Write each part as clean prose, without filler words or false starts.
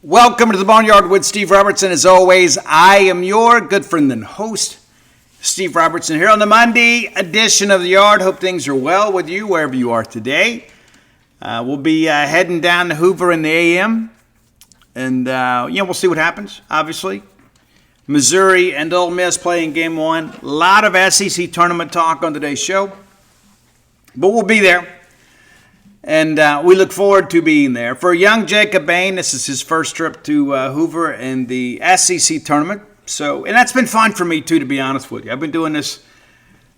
Welcome to the Boneyard with Steve Robertson. As always, I am your good friend and host, Steve Robertson, here on the Monday edition of the Yard. Hope things are well with you wherever you are today. We'll be heading down to Hoover in the AM, and we'll see what happens, obviously. Missouri and Ole Miss playing game one. A lot of SEC tournament talk on today's show, but we'll be there. And we look forward to being there. For young Jacob Bain, this is his first trip to Hoover in the SEC Tournament. And that's been fun for me, too, to be honest with you. I've been doing this,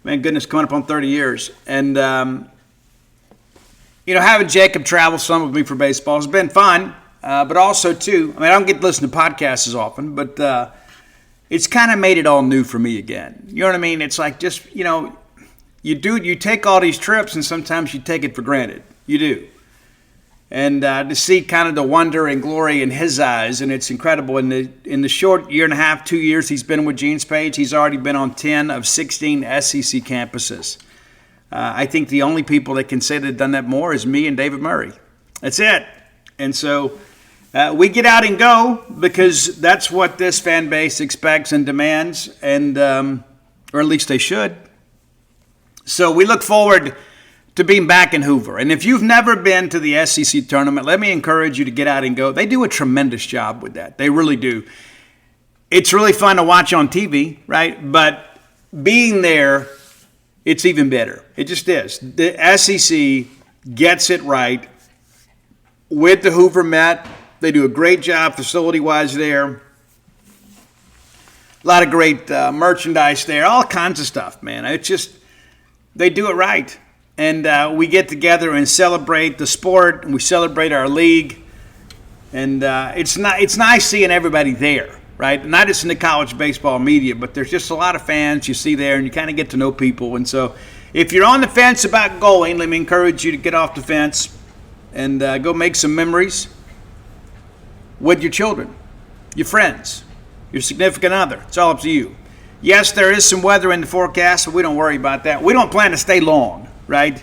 man, goodness, coming up on 30 years. And, having Jacob travel some with me for baseball has been fun. But also, too, I don't get to listen to podcasts as often, but it's kind of made it all new for me again. You know what I mean? It's like just, you take all these trips and sometimes you take it for granted. You do. And to see kind of the wonder and glory in his eyes, and it's incredible. In the short year and a half, 2 years he's been with Gene's Page, he's already been on 10 of 16 SEC campuses. I think the only people that can say they've done that more is me and David Murray. That's it. And so we get out and go because that's what this fan base expects and demands, and or at least they should. So we look forward to being back in Hoover. And if you've never been to the SEC tournament, let me encourage you to get out and go. They do a tremendous job with that. They really do. It's really fun to watch on TV, right? But being there, it's even better. It just is. The SEC gets it right with the Hoover Met. They do a great job facility-wise there. A lot of great merchandise there. All kinds of stuff, man. It's just, they do it right. And we get together and celebrate the sport, and we celebrate our league. And it's nice seeing everybody there, right? Not just in the college baseball media, but there's just a lot of fans you see there, and you kind of get to know people. And so if you're on the fence about going, let me encourage you to get off the fence and go make some memories with your children, your friends, your significant other. It's all up to you. Yes, there is some weather in the forecast, but we don't worry about that. We don't plan to stay long. Right?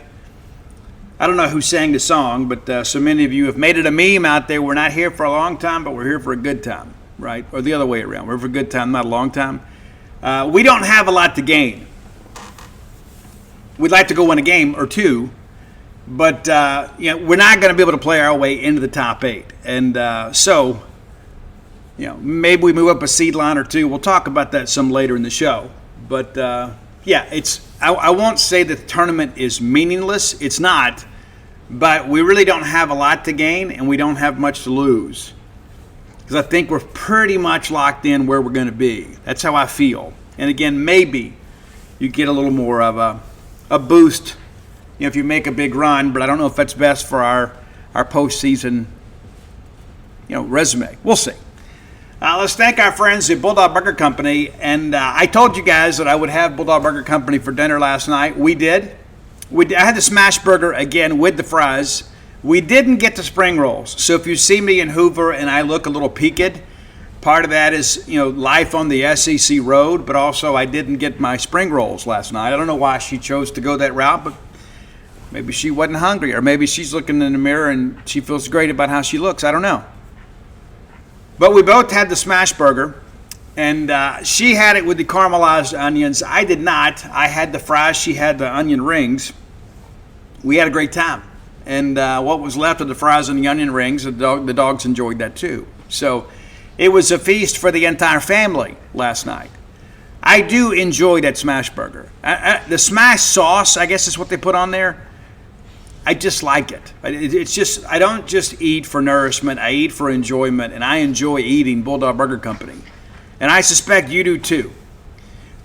I don't know who sang the song, but so many of you have made it a meme out there. We're not here for a long time, but we're here for a good time, right? Or the other way around. We're here for a good time, not a long time. We don't have a lot to gain. We'd like to go win a game or two, but we're not going to be able to play our way into the top 8. And maybe we move up a seed line or two. We'll talk about that some later in the show. But I won't say that the tournament is meaningless. It's not. But we really don't have a lot to gain, and we don't have much to lose. Because I think we're pretty much locked in where we're going to be. That's how I feel. And again, maybe you get a little more of a boost if you make a big run, but I don't know if that's best for our postseason resume. We'll see. Let's thank our friends at Bulldog Burger Company. And I told you guys that I would have Bulldog Burger Company for dinner last night. We did. I had the smash burger again with the fries. We didn't get the spring rolls. So if you see me in Hoover and I look a little peaked, part of that is, life on the SEC road. But also I didn't get my spring rolls last night. I don't know why she chose to go that route, but maybe she wasn't hungry. Or maybe she's looking in the mirror and she feels great about how she looks. I don't know. But we both had the smash burger, and she had it with the caramelized onions. I did not. I had the fries. She had the onion rings. We had a great time. And what was left of the fries and the onion rings, the dogs enjoyed that too. So it was a feast for the entire family last night. I do enjoy that smash burger. The smash sauce, I guess is what they put on there. I just like it. It's just, I don't just eat for nourishment. I eat for enjoyment, and I enjoy eating Bulldog Burger Company. And I suspect you do too.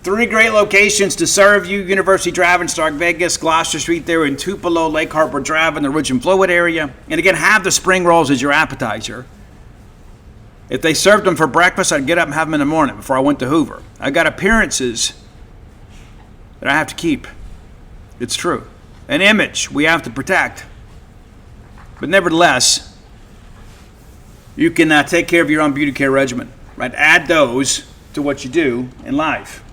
3 great locations to serve you: University Drive in Stark Vegas, Gloucester Street there in Tupelo, Lake Harbor Drive in the Ridge and Flowood area. And again, have the spring rolls as your appetizer. If they served them for breakfast, I'd get up and have them in the morning before I went to Hoover. I got appearances that I have to keep. It's true. An image we have to protect. But nevertheless, you can take care of your own beauty care regimen, right? Add those to what you do in life.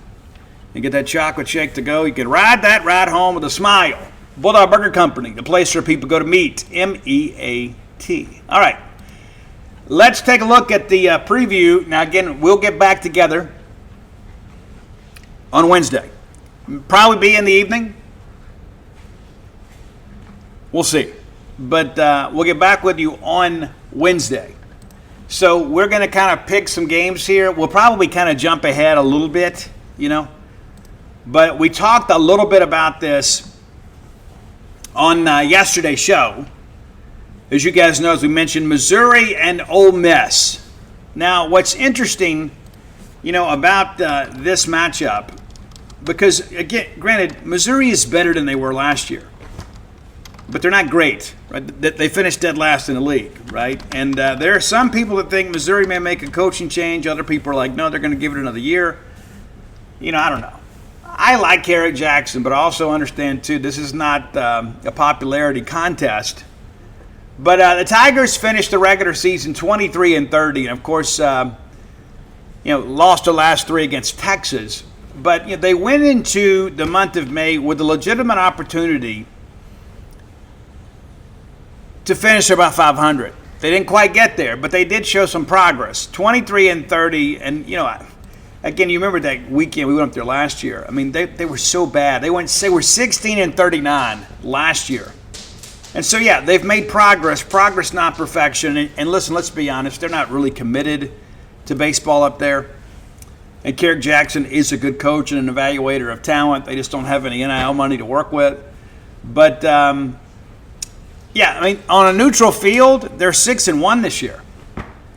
You get that chocolate shake to go. You can ride that ride home with a smile. Bulldog Burger Company, the place where people go to meet. M-E-A-T. All right. let's take a look at the preview. Now, again, we'll get back together on Wednesday. Probably be in the evening. We'll see. But we'll get back with you on Wednesday. So we're going to kind of pick some games here. We'll probably kind of jump ahead a little bit, But we talked a little bit about this on yesterday's show. As you guys know, as we mentioned, Missouri and Ole Miss. Now, what's interesting, about this matchup, because, again, granted, Missouri is better than they were last year. But they're not great, right? They finished dead last in the league, right? And there are some people that think Missouri may make a coaching change. Other people are like, no, they're going to give it another year. I don't know. I like Eric Jackson, but I also understand, too, this is not a popularity contest. But the Tigers finished the regular season 23-30, and of course, lost the last three against Texas. But they went into the month of May with a legitimate opportunity to finish about 500. They didn't quite get there, but they did show some progress. 23-30, and again, you remember that weekend we went up there last year. I mean, they were so bad. They were 16-39 last year. And so, yeah, they've made progress. Progress, not perfection. And listen, let's be honest, they're not really committed to baseball up there. And Eric Jackson is a good coach and an evaluator of talent. They just don't have any NIL money to work with. But yeah, I mean, on a neutral field, they're 6-1 this year.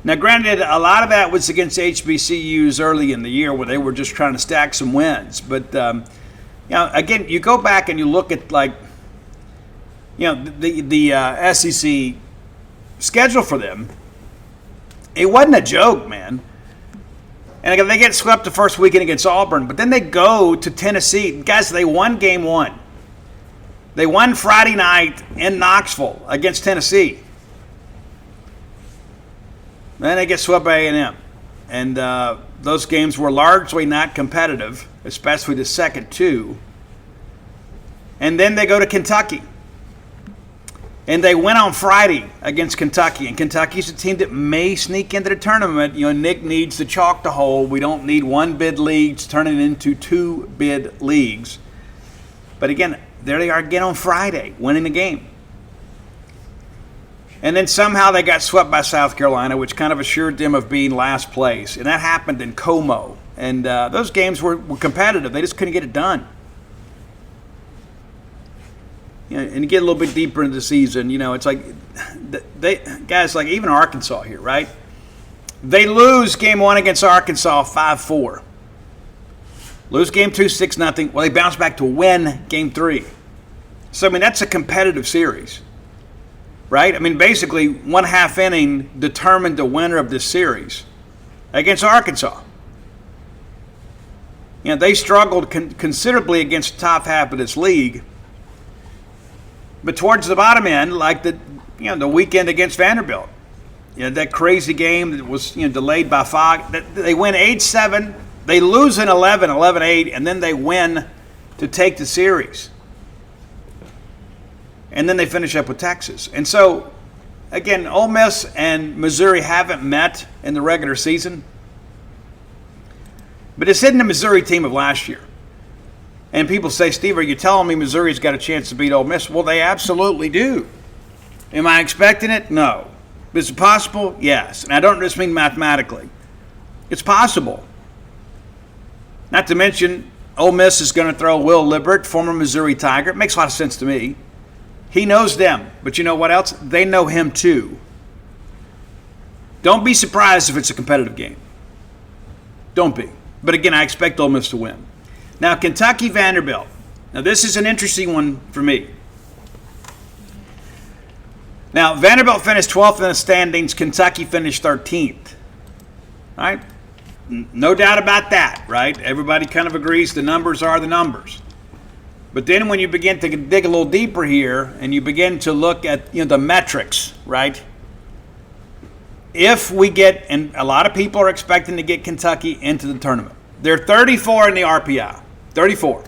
Now, granted, a lot of that was against HBCUs early in the year where they were just trying to stack some wins. But, again, you go back and you look at, the SEC schedule for them. It wasn't a joke, man. And again, they get swept the first weekend against Auburn, but then they go to Tennessee. Guys, they won game one. They won Friday night in Knoxville against Tennessee. Then they get swept by A&M. And those games were largely not competitive, especially the second two. And then they go to Kentucky. And they win on Friday against Kentucky. And Kentucky's a team that may sneak into the tournament. Nick needs to chalk the hole. We don't need one-bid leagues turning into two-bid leagues. But again, there they are again on Friday, winning the game. And then somehow they got swept by South Carolina, which kind of assured them of being last place. And that happened in Como. And those games were competitive. They just couldn't get it done. And get a little bit deeper into the season, it's like, guys, like even Arkansas here, right? They lose game one against Arkansas 5-4. Lose game two, 6-0. Well, they bounce back to win game three. So, I mean, that's a competitive series, right? I mean, basically, one half inning determined the winner of this series against Arkansas. They struggled considerably against the top half of this league. But towards the bottom end, like the weekend against Vanderbilt, that crazy game that was delayed by fog, they win 8-7. They lose in 11-8, and then they win to take the series. And then they finish up with Texas. And so, again, Ole Miss and Missouri haven't met in the regular season. But it's hitting the Missouri team of last year. And people say, Steve, are you telling me Missouri's got a chance to beat Ole Miss? Well, they absolutely do. Am I expecting it? No. Is it possible? Yes. And I don't just mean mathematically. It's possible. Not to mention, Ole Miss is going to throw Will Libbert, former Missouri Tiger. It makes a lot of sense to me. He knows them. But you know what else? They know him too. Don't be surprised if it's a competitive game. Don't be. But again, I expect Ole Miss to win. Now, Kentucky Vanderbilt. Now, this is an interesting one for me. Now, Vanderbilt finished 12th in the standings. Kentucky finished 13th. All right? No doubt about that, right? Everybody kind of agrees the numbers are the numbers. But then when you begin to dig a little deeper here and you begin to look at the metrics, right? If we get, and a lot of people are expecting to get Kentucky into the tournament. They're 34 in the RPI. 34.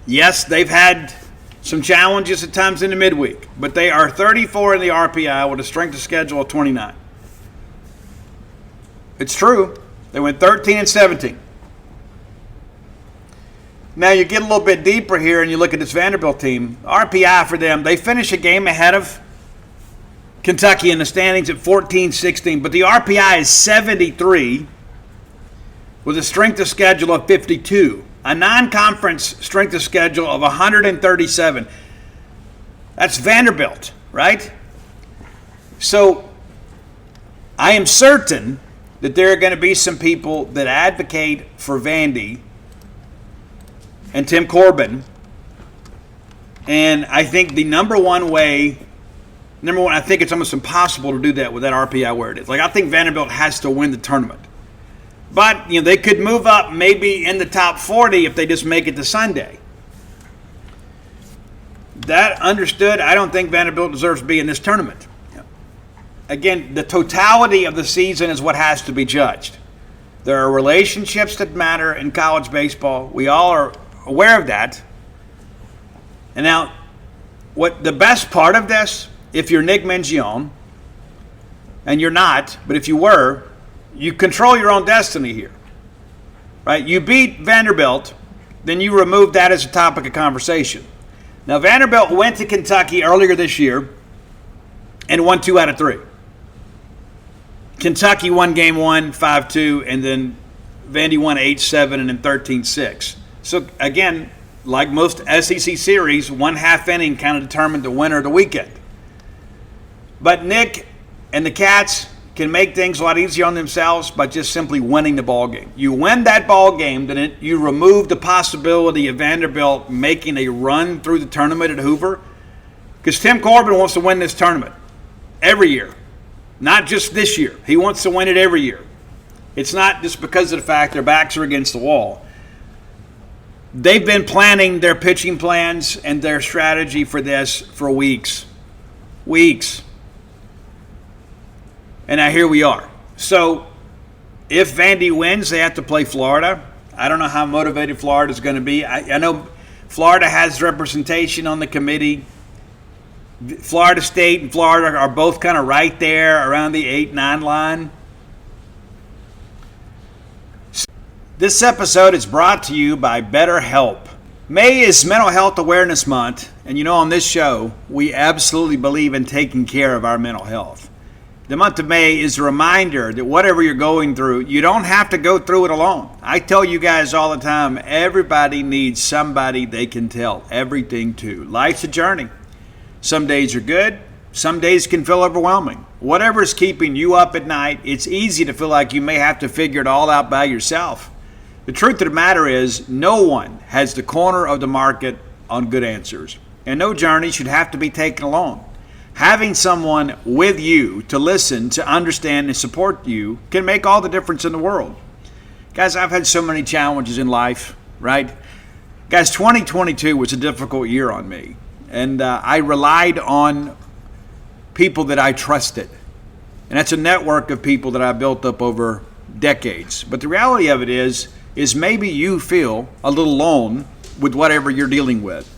Yes, they've had Some challenges at times in the midweek, but they are 34 in the RPI with a strength of schedule of 29. It's true. They went 13-17. Now you get a little bit deeper here and you look at this Vanderbilt team. RPI for them, they finish a game ahead of Kentucky in the standings at 14-16, but the RPI is 73 with a strength of schedule of 52. A non-conference strength of schedule of 137. That's Vanderbilt, right? So I am certain that there are going to be some people that advocate for Vandy and Tim Corbin. And I think the number one, I think it's almost impossible to do that with that RPI where it is. Like, I think Vanderbilt has to win the tournament. But, they could move up maybe in the top 40 if they just make it to Sunday. That understood, I don't think Vanderbilt deserves to be in this tournament. Again, the totality of the season is what has to be judged. There are relationships that matter in college baseball. We all are aware of that. And now, what the best part of this, if you're Nick Mangione, and you're not, but if you were, you control your own destiny here, right? You beat Vanderbilt, then you remove that as a topic of conversation. Now, Vanderbilt went to Kentucky earlier this year and won 2 out of 3. Kentucky won game 1, 5-2, and then Vandy won 8-7 and then 13-6. So, again, like most SEC series, one half inning kind of determined the winner of the weekend. But Nick and the Cats can make things a lot easier on themselves by just simply winning the ball game. You win that ball game, then you remove the possibility of Vanderbilt making a run through the tournament at Hoover, because Tim Corbin wants to win this tournament every year, not just this year. He wants to win it every year. It's not just because of the fact their backs are against the wall. They've been planning their pitching plans and their strategy for this for weeks. And now here we are. So if Vandy wins, they have to play Florida. I don't know how motivated Florida is going to be. I know Florida has representation on the committee. Florida State and Florida are both kind of right there around the 8-9 line. This episode is brought to you by BetterHelp. May is Mental Health Awareness Month, and on this show, we absolutely believe in taking care of our mental health. The month of May is a reminder that whatever you're going through, you don't have to go through it alone. I tell you guys all the time, everybody needs somebody they can tell everything to. Life's a journey. Some days are good. Some days can feel overwhelming. Whatever is keeping you up at night, it's easy to feel like you may have to figure it all out by yourself. The truth of the matter is, no one has the corner of the market on good answers, and no journey should have to be taken alone. Having someone with you to listen, to understand, and support you can make all the difference in the world. Guys, I've had so many challenges in life, right? Guys, 2022 was a difficult year on me, and I relied on people that I trusted. And that's a network of people that I built up over decades. But the reality of it is maybe you feel a little alone with whatever you're dealing with.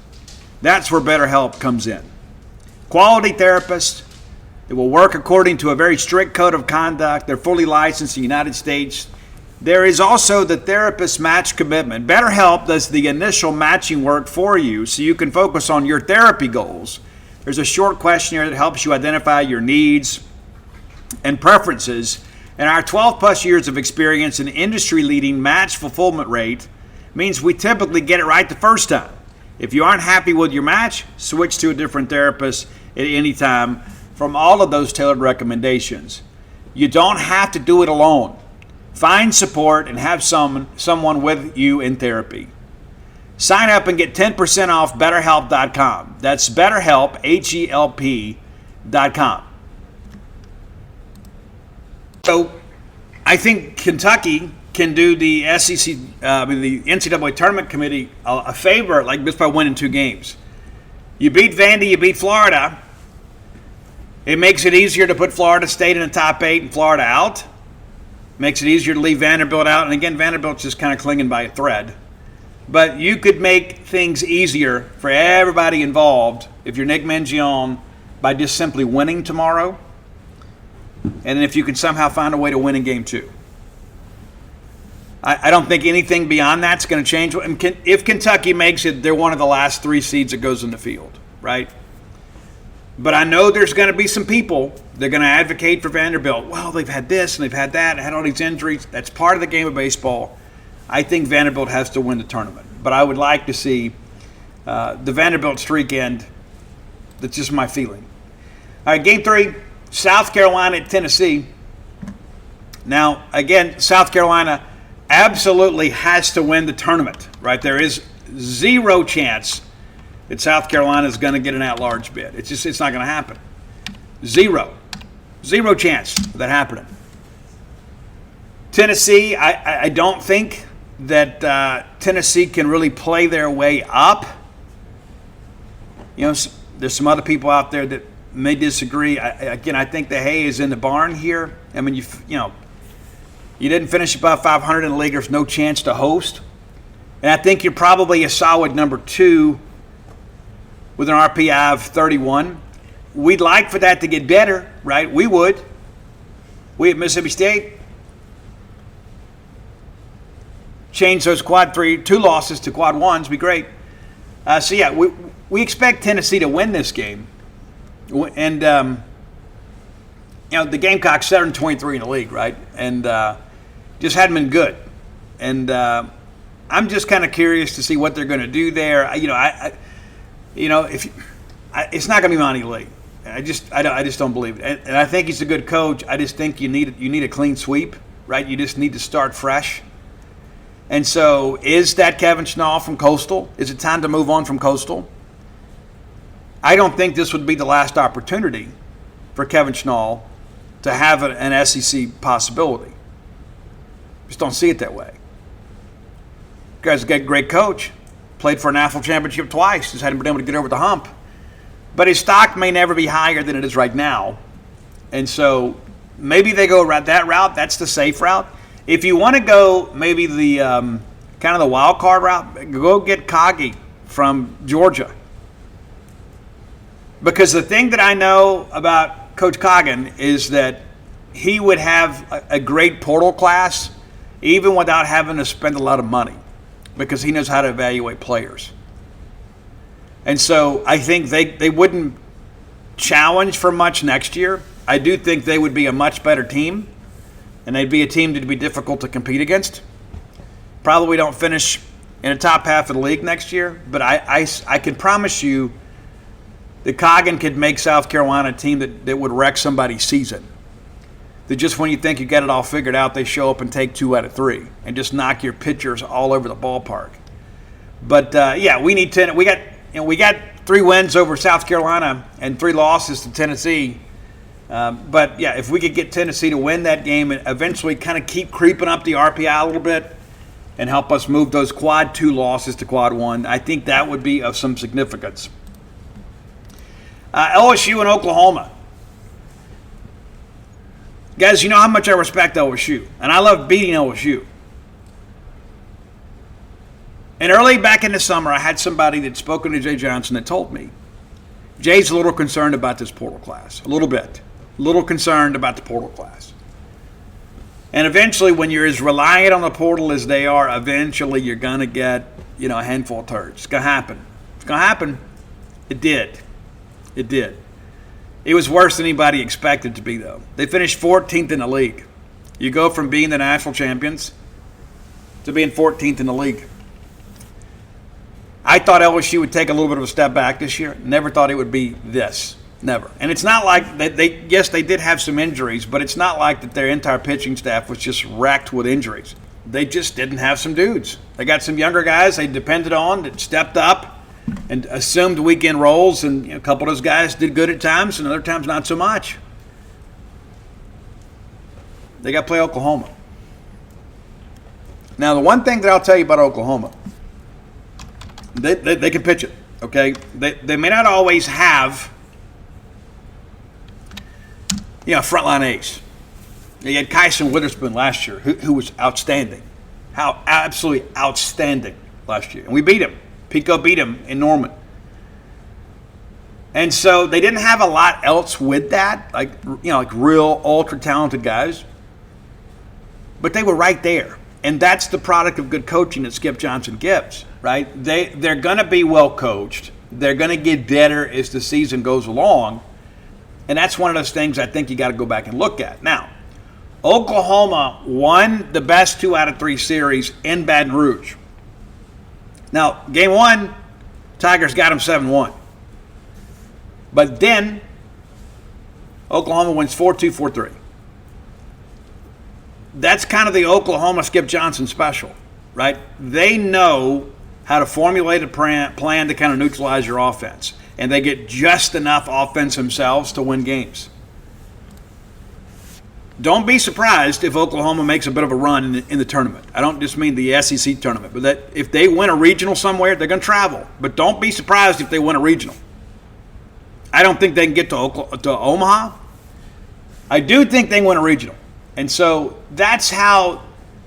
That's where BetterHelp comes in. Quality therapists that will work according to a very strict code of conduct. They're fully licensed in the United States. There is also the therapist match commitment. BetterHelp does the initial matching work for you so you can focus on your therapy goals. There's a short questionnaire that helps you identify your needs and preferences. And our 12 plus years of experience and industry-leading match fulfillment rate means we typically get it right the first time. If you aren't happy with your match, switch to a different therapist at any time from all of those tailored recommendations. You don't have to do it alone. Find support and have someone with you in therapy. Sign up and get 10% off BetterHelp.com. That's BetterHelp, HELP.com. So I think Kentucky can do the the NCAA Tournament Committee a favor, like just by winning 2 games. You beat Vandy, you beat Florida. It makes it easier to put Florida State in the top 8 and Florida out. Makes it easier to leave Vanderbilt out. And again, Vanderbilt's just kind of clinging by a thread. But you could make things easier for everybody involved if you're Nick Mangione by just simply winning tomorrow. And then if you can somehow find a way to win in game 2. I don't think anything beyond that's going to change. If Kentucky makes it, they're one of the last 3 seeds that goes in the field, right? But I know there's going to be some people that are going to advocate for Vanderbilt. Well, they've had this and they've had that and had all these injuries. That's part of the game of baseball. I think Vanderbilt has to win the tournament. But I would like to see the Vanderbilt streak end. That's just my feeling. All right, game 3, South Carolina at Tennessee. Now, again, South Carolina absolutely has to win the tournament, right? There is 0 chance that South Carolina is going to get an at-large bid. It's not going to happen. 0 chance of that happening. Tennessee, I don't think that Tennessee can really play their way up. You know, there's some other people out there that may disagree. I think the hay is in the barn here. I mean, you didn't finish above 500 in the league. There's no chance to host. And I think you're probably a solid number 2 with an RPI of 31. We'd like for that to get better, right? We would. We at Mississippi State change those quad 2 losses to quad 1s. Be great. We expect Tennessee to win this game. And, the Gamecocks 7-23 in the league, right? And just hadn't been good. And I'm just kind of curious to see what they're going to do there. It's not going to be Monty Lee. I just don't believe it. And I think he's a good coach. I just think you need a clean sweep, right? You just need to start fresh. And so, is that Kevin Schnall from Coastal? Is it time to move on from Coastal? I don't think this would be the last opportunity for Kevin Schnall to have an SEC possibility. Just don't see it that way. You guys got a great coach. Played for a national championship twice. Just hadn't been able to get over the hump. But his stock may never be higher than it is right now. And so maybe they go that route. That's the safe route. If you want to go maybe the kind of the wild card route, go get Kagi from Georgia. Because the thing that I know about Coach Coggin is that he would have a great portal class even without having to spend a lot of money because he knows how to evaluate players. And so I think they wouldn't challenge for much next year. I do think they would be a much better team, and they'd be a team that would be difficult to compete against. Probably don't finish in the top half of the league next year, but I can promise you that Coggin could make South Carolina a team that would wreck somebody's season. That just when you think you got it all figured out, they show up and take 2 out of 3 and just knock your pitchers all over the ballpark. But we need 10. We got 3 wins over South Carolina and 3 losses to Tennessee. If we could get Tennessee to win that game and eventually kind of keep creeping up the RPI a little bit and help us move those quad 2 losses to quad 1, I think that would be of some significance. LSU and Oklahoma. Guys, you know how much I respect LSU, and I love beating LSU. And early back in the summer, I had somebody that spoken to Jay Johnson that told me, Jay's a little concerned about this portal class, a little bit. A little concerned about the portal class. And eventually, when you're as reliant on the portal as they are, eventually you're going to get, a handful of turds. It's going to happen. It's going to happen. It did. It did. It was worse than anybody expected to be, though. They finished 14th in the league. You go from being the national champions to being 14th in the league. I thought LSU would take a little bit of a step back this year. Never thought it would be this. Never. And it's not like they did have some injuries, but it's not like that their entire pitching staff was just wrecked with injuries. They just didn't have some dudes. They got some younger guys they depended on that stepped up and assumed weekend roles, and a couple of those guys did good at times and other times not so much. They got to play Oklahoma. Now, the one thing that I'll tell you about Oklahoma, they can pitch it, okay? They may not always have frontline ace. You had Kyson Witherspoon last year, who was outstanding. How absolutely outstanding last year, and we beat them. Pico beat them in Norman. And so they didn't have a lot else with that, like real ultra-talented guys. But they were right there. And that's the product of good coaching that Skip Johnson gives, right? They're going to be well coached. They're going to get better as the season goes along. And that's one of those things I think you got to go back and look at. Now, Oklahoma won the best 2 out of 3 series in Baton Rouge. Now, game 1, Tigers got them 7-1. But then, Oklahoma wins 4-2, 4-3. That's kind of the Oklahoma Skip Johnson special, right? They know how to formulate a plan to kind of neutralize your offense. And they get just enough offense themselves to win games. Don't be surprised if Oklahoma makes a bit of a run in the tournament. I don't just mean the SEC tournament, but that if they win a regional somewhere, they're going to travel. But don't be surprised if they win a regional. I don't think they can get to Omaha. I do think they win a regional. And so that's how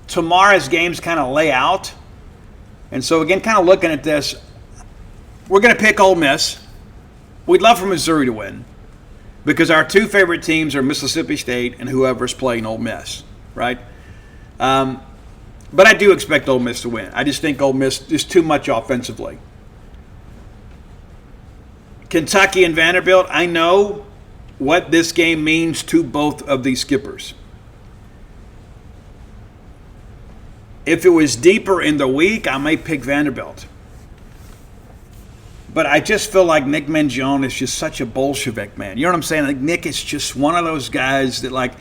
tomorrow's games kind of lay out. And so, again, kind of looking at this, we're going to pick Ole Miss. We'd love for Missouri to win because our 2 favorite teams are Mississippi State and whoever's playing Ole Miss, right? But I do expect Ole Miss to win. I just think Ole Miss is too much offensively. Kentucky and Vanderbilt, I know what this game means to both of these skippers. If it was deeper in the week, I may pick Vanderbilt. But I just feel like Nick Mangione is just such a Bolshevik, man. You know what I'm saying? Like Nick is just one of those guys that, like,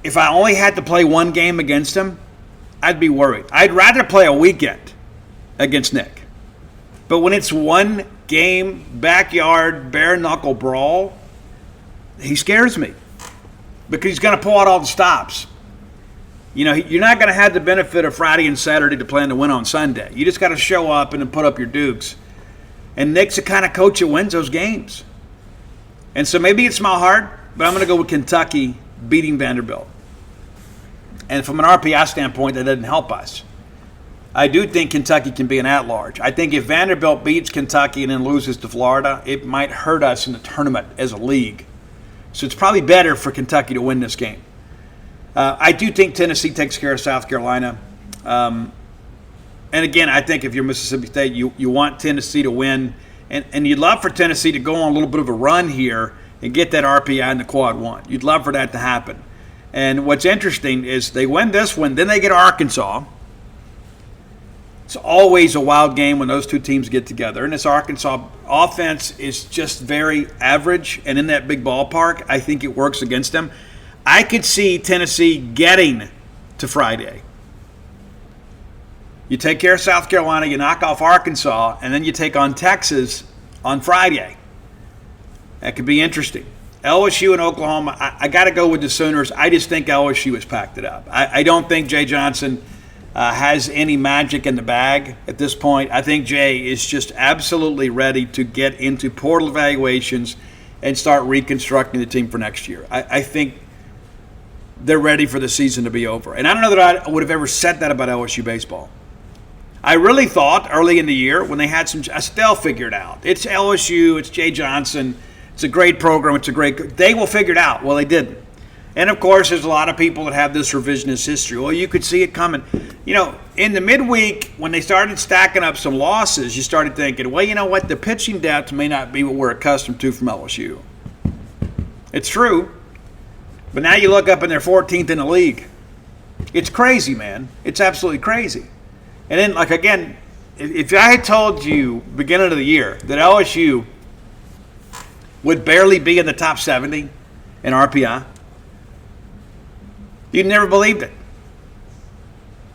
if I only had to play one game against him, I'd be worried. I'd rather play a weekend against Nick. But when it's one game, backyard, bare-knuckle brawl, he scares me because he's going to pull out all the stops. You know, you're not going to have the benefit of Friday and Saturday to plan to win on Sunday. You just got to show up and then put up your dukes. And Nick's the kind of coach that wins those games. And so maybe it's my heart, but I'm going to go with Kentucky beating Vanderbilt. And from an RPI standpoint, that doesn't help us. I do think Kentucky can be an at-large. I think if Vanderbilt beats Kentucky and then loses to Florida, it might hurt us in the tournament as a league. So it's probably better for Kentucky to win this game. I do think Tennessee takes care of South Carolina. And again, I think if you're Mississippi State, you want Tennessee to win. And you'd love for Tennessee to go on a little bit of a run here and get that RPI in the quad 1. You'd love for that to happen. And what's interesting is they win this one, then they get Arkansas. It's always a wild game when those 2 teams get together. And this Arkansas offense is just very average. And in that big ballpark, I think it works against them. I could see Tennessee getting to Friday. You take care of South Carolina, you knock off Arkansas, and then you take on Texas on Friday. That could be interesting. LSU and Oklahoma, I got to go with the Sooners. I just think LSU has packed it up. I don't think Jay Johnson has any magic in the bag at this point. I think Jay is just absolutely ready to get into portal evaluations and start reconstructing the team for next year. I think they're ready for the season to be over. And I don't know that I would have ever said that about LSU baseball. I really thought early in the year when they had I still figured out. It's LSU, it's Jay Johnson, it's a great program, they will figure it out. Well, they didn't. And, of course, there's a lot of people that have this revisionist history. Well, you could see it coming. You know, in the midweek, when they started stacking up some losses, you started thinking, well, you know what, the pitching depth may not be what we're accustomed to from LSU. It's true. But now you look up and they're 14th in the league. It's crazy, man. It's absolutely crazy. And then, like, again, if I had told you beginning of the year that LSU would barely be in the top 70 in RPI, you'd never believed it.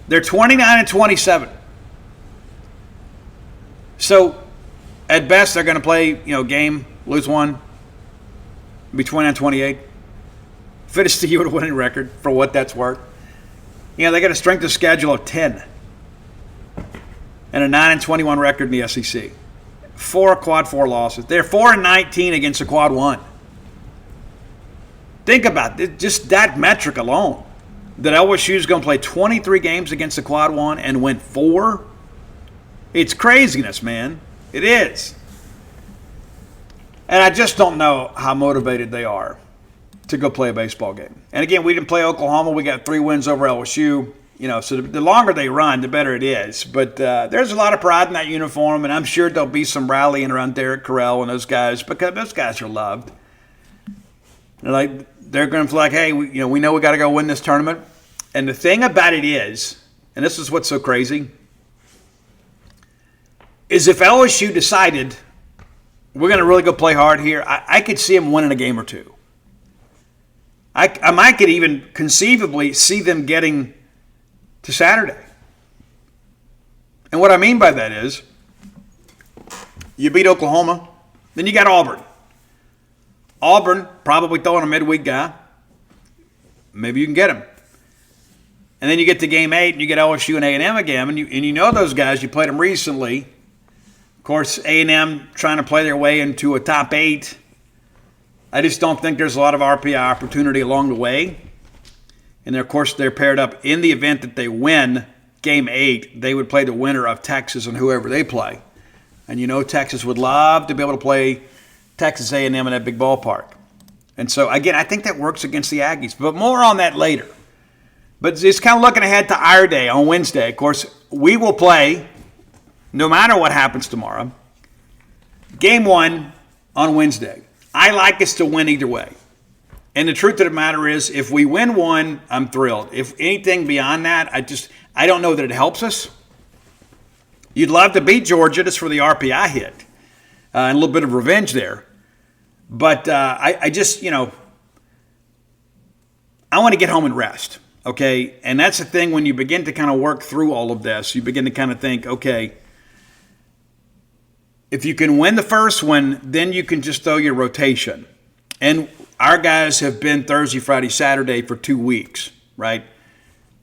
They're 29-27. So, at best, they're going to play, game, lose one, be 29-28. Finish the year with a winning record for what that's worth. They got a strength of schedule of 10 and a 9-21 record in the SEC. 4 quad 4 losses. They're 4-19 against the quad 1. Think about it, just that metric alone. That LSU is going to play 23 games against the quad 1 and win 4. It's craziness, man. It is. And I just don't know how motivated they are to go play a baseball game. And again, we didn't play Oklahoma. We got 3 wins over LSU. So the longer they run, the better it is. But there's a lot of pride in that uniform, and I'm sure there'll be some rallying around Derek Carrell and those guys, because those guys are loved. They're going to feel like, hey, we know we got to go win this tournament. And the thing about it is, and this is what's so crazy, is if LSU decided we're going to really go play hard here, I could see them winning a game or two. I might could even conceivably see them getting to Saturday. And what I mean by that is, you beat Oklahoma, then you got Auburn. Auburn probably throwing a midweek guy. Maybe you can get him. And then you get to game 8 and you get LSU and A&M again, and you know those guys. You played them recently. Of course, A&M trying to play their way into a top 8. I just don't think there's a lot of RPI opportunity along the way. And of course, they're paired up. In the event that they win game 8, they would play the winner of Texas and whoever they play. And Texas would love to be able to play Texas A&M in that big ballpark. And so, again, I think that works against the Aggies. But more on that later. But just kind of looking ahead to our day on Wednesday. Of course, we will play, no matter what happens tomorrow, game 1 on Wednesday. I like us to win either way. And the truth of the matter is, if we win one, I'm thrilled. If anything beyond that, I don't know that it helps us. You'd love to beat Georgia just for the RPI hit and a little bit of revenge there. But I want to get home and rest, okay? And that's the thing, when you begin to kind of work through all of this, you begin to kind of think, okay, if you can win the first one, then you can just throw your rotation. And our guys have been Thursday, Friday, Saturday for 2 weeks, right?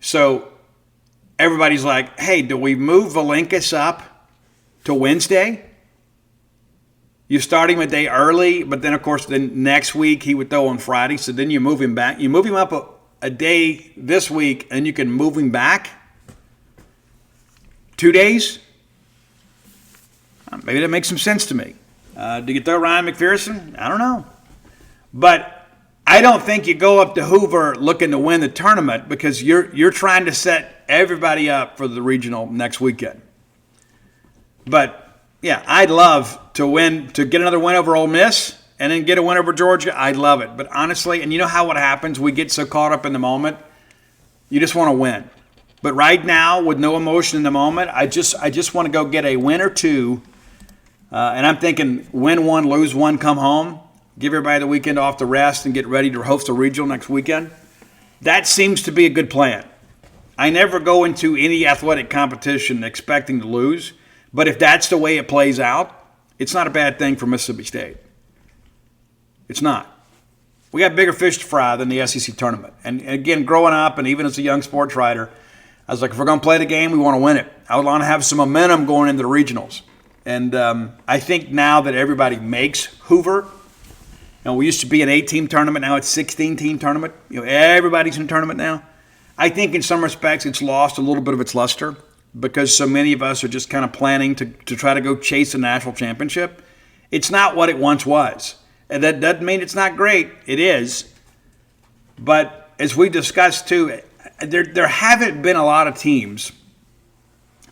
So everybody's like, hey, do we move Valenkus up to Wednesday? You start him a day early, but then, of course, then next week he would throw on Friday, so then you move him back. You move him up a day this week, and you can move him back 2 days? Maybe that makes some sense to me. Do you throw Ryan McPherson? I don't know. But I don't think you go up to Hoover looking to win the tournament, because you're trying to set everybody up for the regional next weekend. But, yeah, I'd love to get another win over Ole Miss and then get a win over Georgia. I'd love it. But honestly, and you know how what happens, we get so caught up in the moment, you just want to win. But right now, with no emotion in the moment, I just want to go get a win or two. And I'm thinking win 1, lose 1, come home. Give everybody the weekend off to rest and get ready to host a regional next weekend. That seems to be a good plan. I never go into any athletic competition expecting to lose, but if that's the way it plays out, it's not a bad thing for Mississippi State. It's not. We got bigger fish to fry than the SEC tournament. And again, growing up and even as a young sports writer, I was like, if we're going to play the game, we want to win it. I would want to have some momentum going into the regionals. And I think now that everybody makes Hoover, we used to be an 8-team tournament. Now it's 16-team tournament. Everybody's in tournament now. I think in some respects it's lost a little bit of its luster, because so many of us are just kind of planning to try to go chase a national championship. It's not what it once was. And that doesn't mean it's not great. It is. But as we discussed too, there haven't been a lot of teams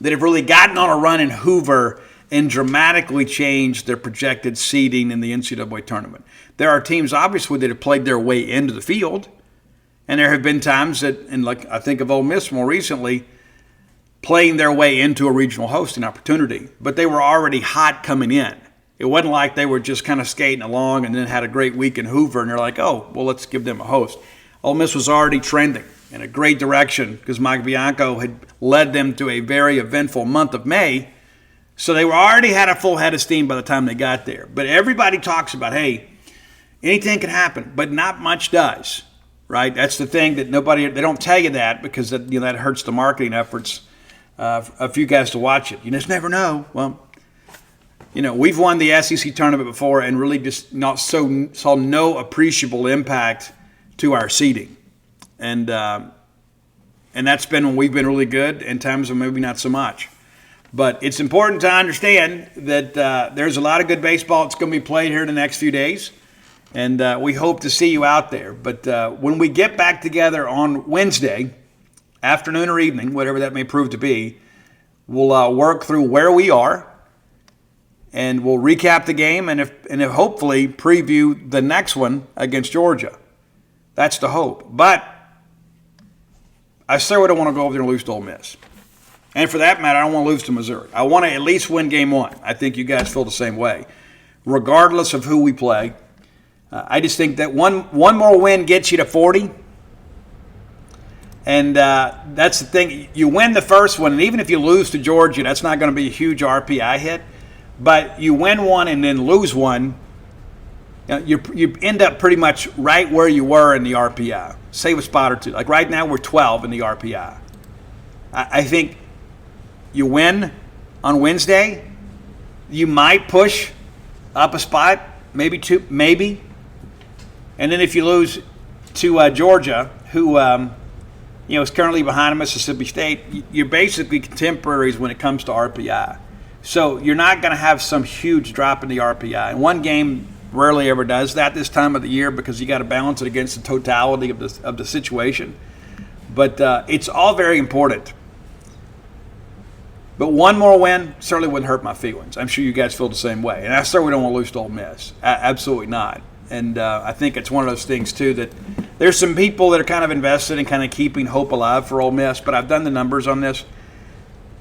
that have really gotten on a run in Hoover and dramatically changed their projected seeding in the NCAA tournament. There are teams, obviously, that have played their way into the field, and there have been times that, and like I think of Ole Miss more recently, playing their way into a regional hosting opportunity, but they were already hot coming in. It wasn't like they were just kind of skating along and then had a great week in Hoover, and they're like, oh, well, let's give them a host. Ole Miss was already trending in a great direction because Mike Bianco had led them to a very eventful month of May. So they already had a full head of steam by the time they got there. But everybody talks about, hey, anything can happen, but not much does, right? That's the thing that they don't tell you that, because that hurts the marketing efforts of you guys to watch it. You just never know. Well, we've won the SEC tournament before and really just saw no appreciable impact to our seeding. And that's been when we've been really good, and times when maybe not so much. But it's important to understand that there's a lot of good baseball that's going to be played here in the next few days. And we hope to see you out there. But when we get back together on Wednesday, afternoon or evening, whatever that may prove to be, we'll work through where we are. And we'll recap the game and if hopefully preview the next one against Georgia. That's the hope. But I certainly don't want to go over there and lose to Ole Miss. And for that matter, I don't want to lose to Missouri. I want to at least win game one. I think you guys feel the same way. Regardless of who we play, I just think that one more win gets you to 40. And that's the thing. You win the first one, and even if you lose to Georgia, that's not going to be a huge RPI hit. But you win one and then lose one, you end up pretty much right where you were in the RPI. Save a spot or two. Like right now, we're 12 in the RPI. I think you win on Wednesday, you might push up a spot, maybe two, maybe. And then if you lose to Georgia, who is currently behind Mississippi State, you're basically contemporaries when it comes to RPI. So you're not going to have some huge drop in the RPI. And one game rarely ever does that this time of the year because you got to balance it against the totality of the situation. But it's all very important. But one more win certainly wouldn't hurt my feelings. I'm sure you guys feel the same way. And I certainly don't want to lose to Ole Miss. Absolutely not. And I think it's one of those things, too, that there's some people that are kind of invested in kind of keeping hope alive for Ole Miss. But I've done the numbers on this.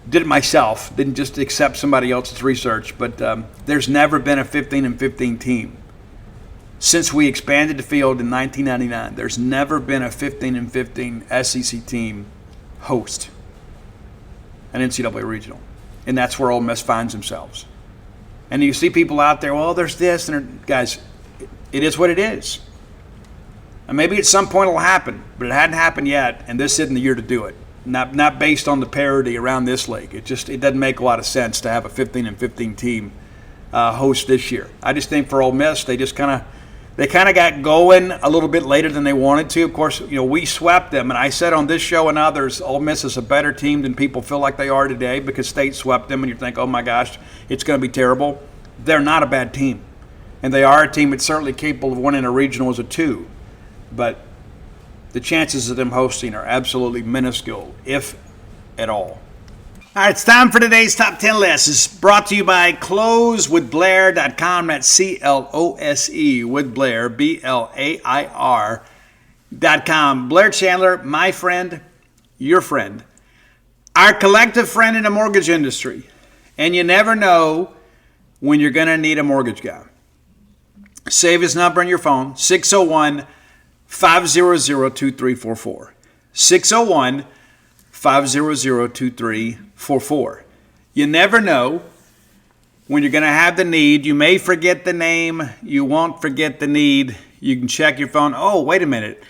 Did it myself. Didn't just accept somebody else's research. But there's never been a 15-15 team. Since we expanded the field in 1999, there's never been a 15-15 SEC team host an NCAA regional. And that's where Ole Miss finds themselves. And you see people out there, well, there's this. And guys, it is what it is. And maybe at some point it'll happen, but it hadn't happened yet, and this isn't the year to do it. Not based on the parity around this league. It doesn't make a lot of sense to have a 15-15 team host this year. I just think for Ole Miss, they kind of got going a little bit later than they wanted to. Of course, we swept them, and I said on this show and others, Ole Miss is a better team than people feel like they are today because State swept them, and you think, oh my gosh, it's going to be terrible. They're not a bad team, and they are a team that's certainly capable of winning a regional as a 2, but the chances of them hosting are absolutely minuscule, if at all. All right, it's time for today's Top 10 list. It's brought to you by closewithblair.com. That's C-L-O-S-E with Blair, B-L-A-I-R.com. Blair Chandler, my friend, your friend, our collective friend in the mortgage industry. And you never know when you're going to need a mortgage guy. Save his number on your phone, 601-500-2344. 601-500-2344. You never know when you're going to have the need. You may forget the name. You won't forget the need. You can check your phone. Oh, wait a minute.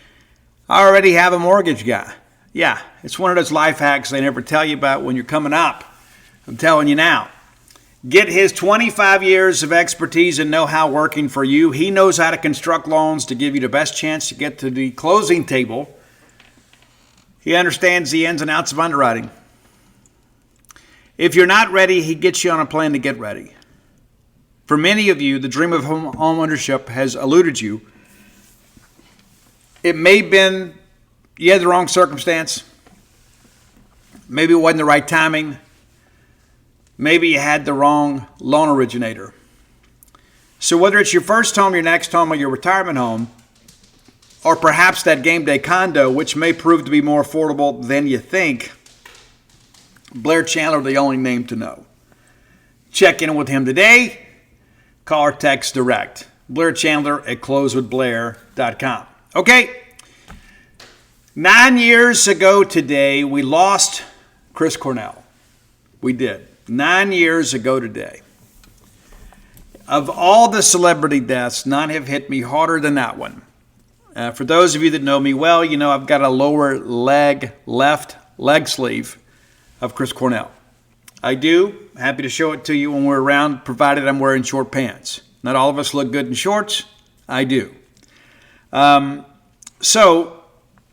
I already have a mortgage guy. Yeah, it's one of those life hacks they never tell you about when you're coming up. I'm telling you now. Get his 25 years of expertise and know-how working for you. He knows how to construct loans to give you the best chance to get to the closing table. He understands the ins and outs of underwriting. If you're not ready, he gets you on a plan to get ready. For many of you, the dream of home ownership has eluded you. It may have been you had the wrong circumstance. Maybe it wasn't the right timing. Maybe you had the wrong loan originator. So whether it's your first home, your next home, or your retirement home, or perhaps that game day condo, which may prove to be more affordable than you think, Blair Chandler, the only name to know. Check in with him today. Call or text direct. Blair Chandler at closewithblair.com. Okay. 9 years ago today, we lost Chris Cornell. We did. 9 years ago today. Of all the celebrity deaths, none have hit me harder than that one. For those of you that know me well, you know I've got a lower left leg sleeve of Chris Cornell. I do. Happy to show it to you when we're around, provided I'm wearing short pants. Not all of us look good in shorts. I do. So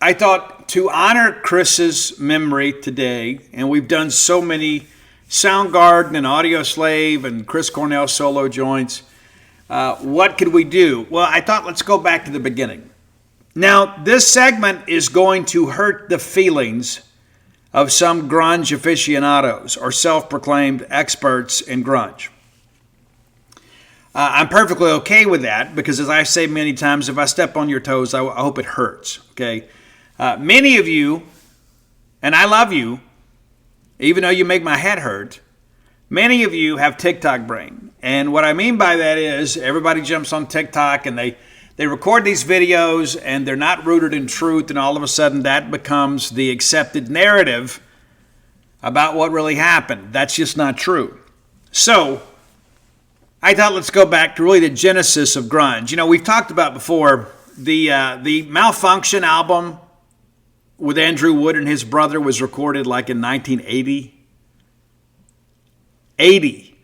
I thought to honor Chris's memory today, and we've done so many Soundgarden and Audio Slave and Chris Cornell solo joints. What could we do? Well, I thought let's go back to the beginning. Now, this segment is going to hurt the feelings of some grunge aficionados or self-proclaimed experts in grunge. I'm perfectly okay with that because, as I say many times, if I step on your toes, I hope it hurts. Okay, many of you, and I love you, even though you make my head hurt. Many of you have TikTok brain, and what I mean by that is everybody jumps on TikTok and they record these videos and they're not rooted in truth, and all of a sudden that becomes the accepted narrative about what really happened. That's just not true. So I thought let's go back to really the genesis of grunge. You know, we've talked about before the Malfunction album with Andrew Wood and his brother was recorded like in 1980. 80.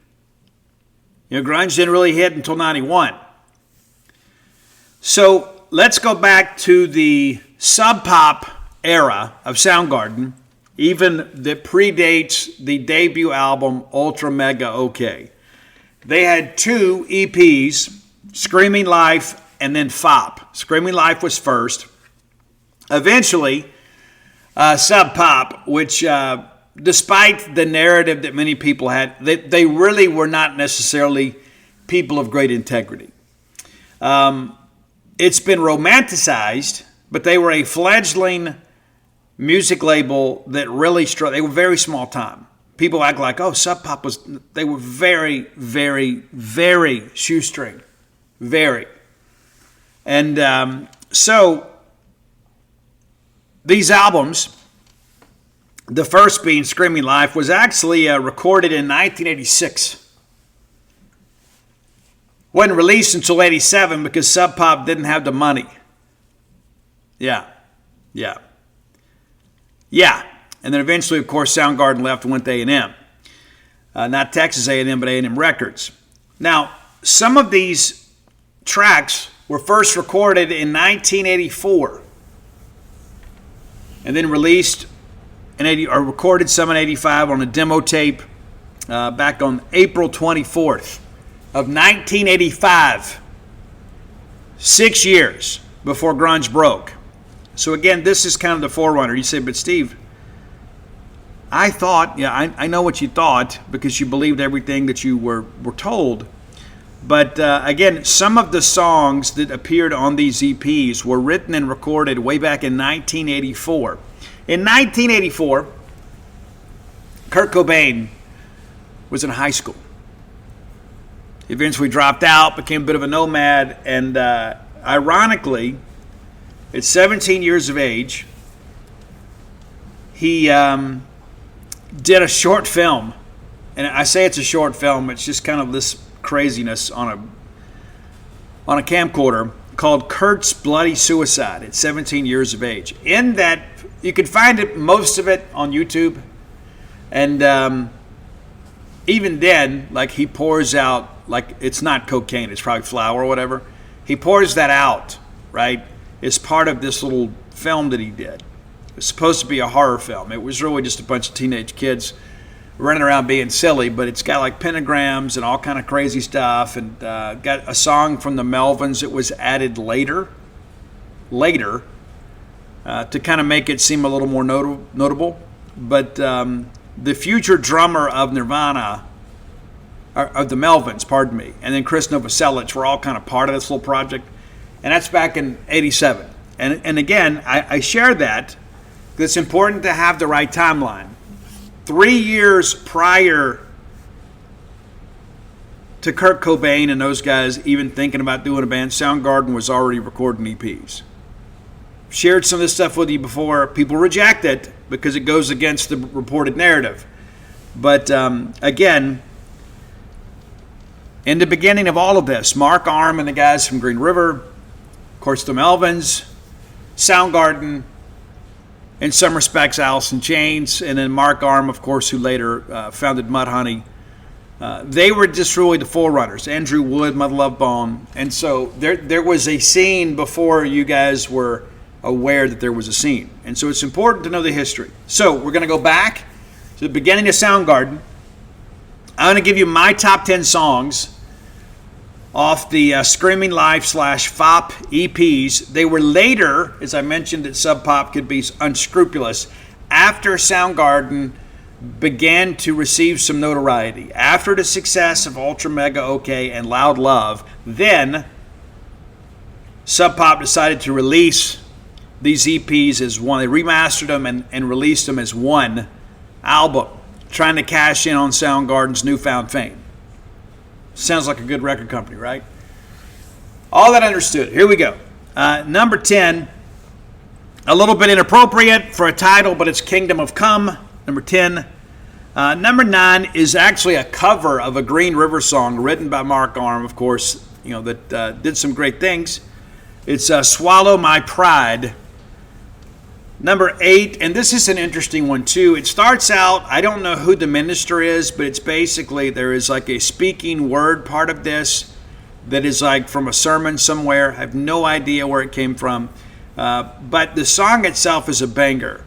You know, grunge didn't really hit until 91. So let's go back to the Sub Pop era of Soundgarden, even that predates the debut album Ultra Mega OK. They had 2 EPs, Screaming Life and then Fop. Screaming Life was first. Eventually, Sub Pop, which despite the narrative that many people had, they really were not necessarily people of great integrity. It's been romanticized, but they were a fledgling music label that really struggled. They were very small time. People act like, oh, Sub Pop they were very, very, very shoestring. Very. And so these albums, the first being Screaming Life, was actually recorded in 1986. Wasn't released until 87 because Sub Pop didn't have the money. Yeah. And then eventually, of course, Soundgarden left and went to A&M. Not Texas A&M, but A&M Records. Now, some of these tracks were first recorded in 1984 and then released or recorded some in 85 on a demo tape back on April 24th of 1985. 6 years before grunge broke. So again, this is kind of the forerunner. You say, but Steve, I thought, I know what you thought because you believed everything that you were told. But again, some of the songs that appeared on these EPs were written and recorded way back in 1984. In 1984, Kurt Cobain was in high school. He eventually dropped out, became a bit of a nomad, and ironically, at 17 years of age, he did a short film. And I say it's a short film, it's just kind of this craziness on a camcorder called Kurt's Bloody Suicide at 17 years of age. In that, you can find it, most of it on YouTube. And even then, like, he pours out, like, it's not cocaine, it's probably flour or whatever. He pours that out, right? It's part of this little film that he did. It's supposed to be a horror film. It was really just a bunch of teenage kids running around being silly, but it's got like pentagrams and all kind of crazy stuff, and got a song from the Melvins that was added later, to kind of make it seem a little more notable. But the future drummer of Nirvana, of the Melvins, pardon me, and then Chris Novoselic were all kind of part of this little project, and that's back in 87. And again, I share that because it's important to have the right timeline. 3 years prior to Kurt Cobain and those guys even thinking about doing a band, Soundgarden was already recording EPs. Shared some of this stuff with you before. People reject it because it goes against the reported narrative. But again, in the beginning of all of this, Mark Arm and the guys from Green River, of course the Melvins, Soundgarden, in some respects Alice in Chains, and then Mark Arm, of course, who later founded Mudhoney. They were just really the forerunners. Andrew Wood, Mother Love Bone. And so there was a scene before you guys were aware that there was a scene. And so it's important to know the history. So we're going to go back to the beginning of Soundgarden. I'm going to give you my top 10 songs off the Screaming Life / FOP EPs. They were later, as I mentioned, that Sub Pop could be unscrupulous, after Soundgarden began to receive some notoriety. After the success of Ultra Mega OK and Loud Love, then Sub Pop decided to release these EPs as one. They remastered them and released them as one album, trying to cash in on Soundgarden's newfound fame. Sounds like a good record company, right? All that understood. Here we go. Number 10, a little bit inappropriate for a title, but it's Kingdom of Come, number 10. Number 9 is actually a cover of a Green River song written by Mark Arm, of course, that did some great things. It's Swallow My Pride. Number 8, and this is an interesting one too. It starts out, I don't know who the minister is, but it's basically, there is like a speaking word part of this that is like from a sermon somewhere. I have no idea where it came from. But the song itself is a banger.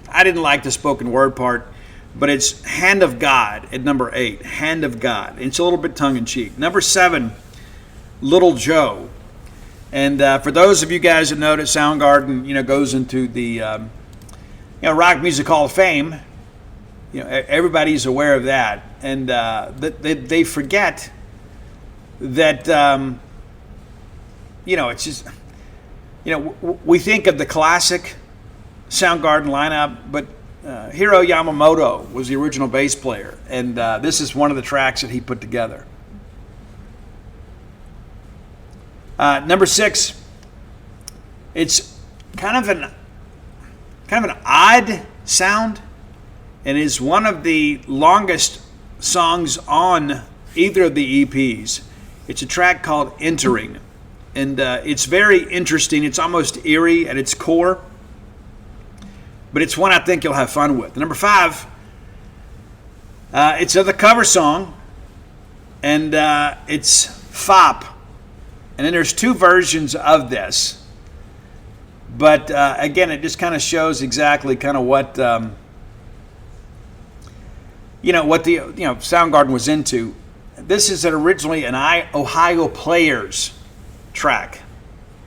I didn't like the spoken word part, but it's Hand of God at number 8. Hand of God. It's a little bit tongue-in-cheek. Number 7, Little Joe. And for those of you guys that know that Soundgarden, goes into the Rock Music Hall of Fame, everybody's aware of that, and they forget that it's just we think of the classic Soundgarden lineup, but Hiro Yamamoto was the original bass player, and this is one of the tracks that he put together. Number 6, it's kind of an odd sound, and is one of the longest songs on either of the EPs. It's a track called Entering, and it's very interesting. It's almost eerie at its core, but it's one I think you'll have fun with. Number 5, it's a cover song, and it's FOP. And then there's 2 versions of this. But again, it just kind of shows exactly kind of what what the Soundgarden was into. This is originally an Ohio Players track,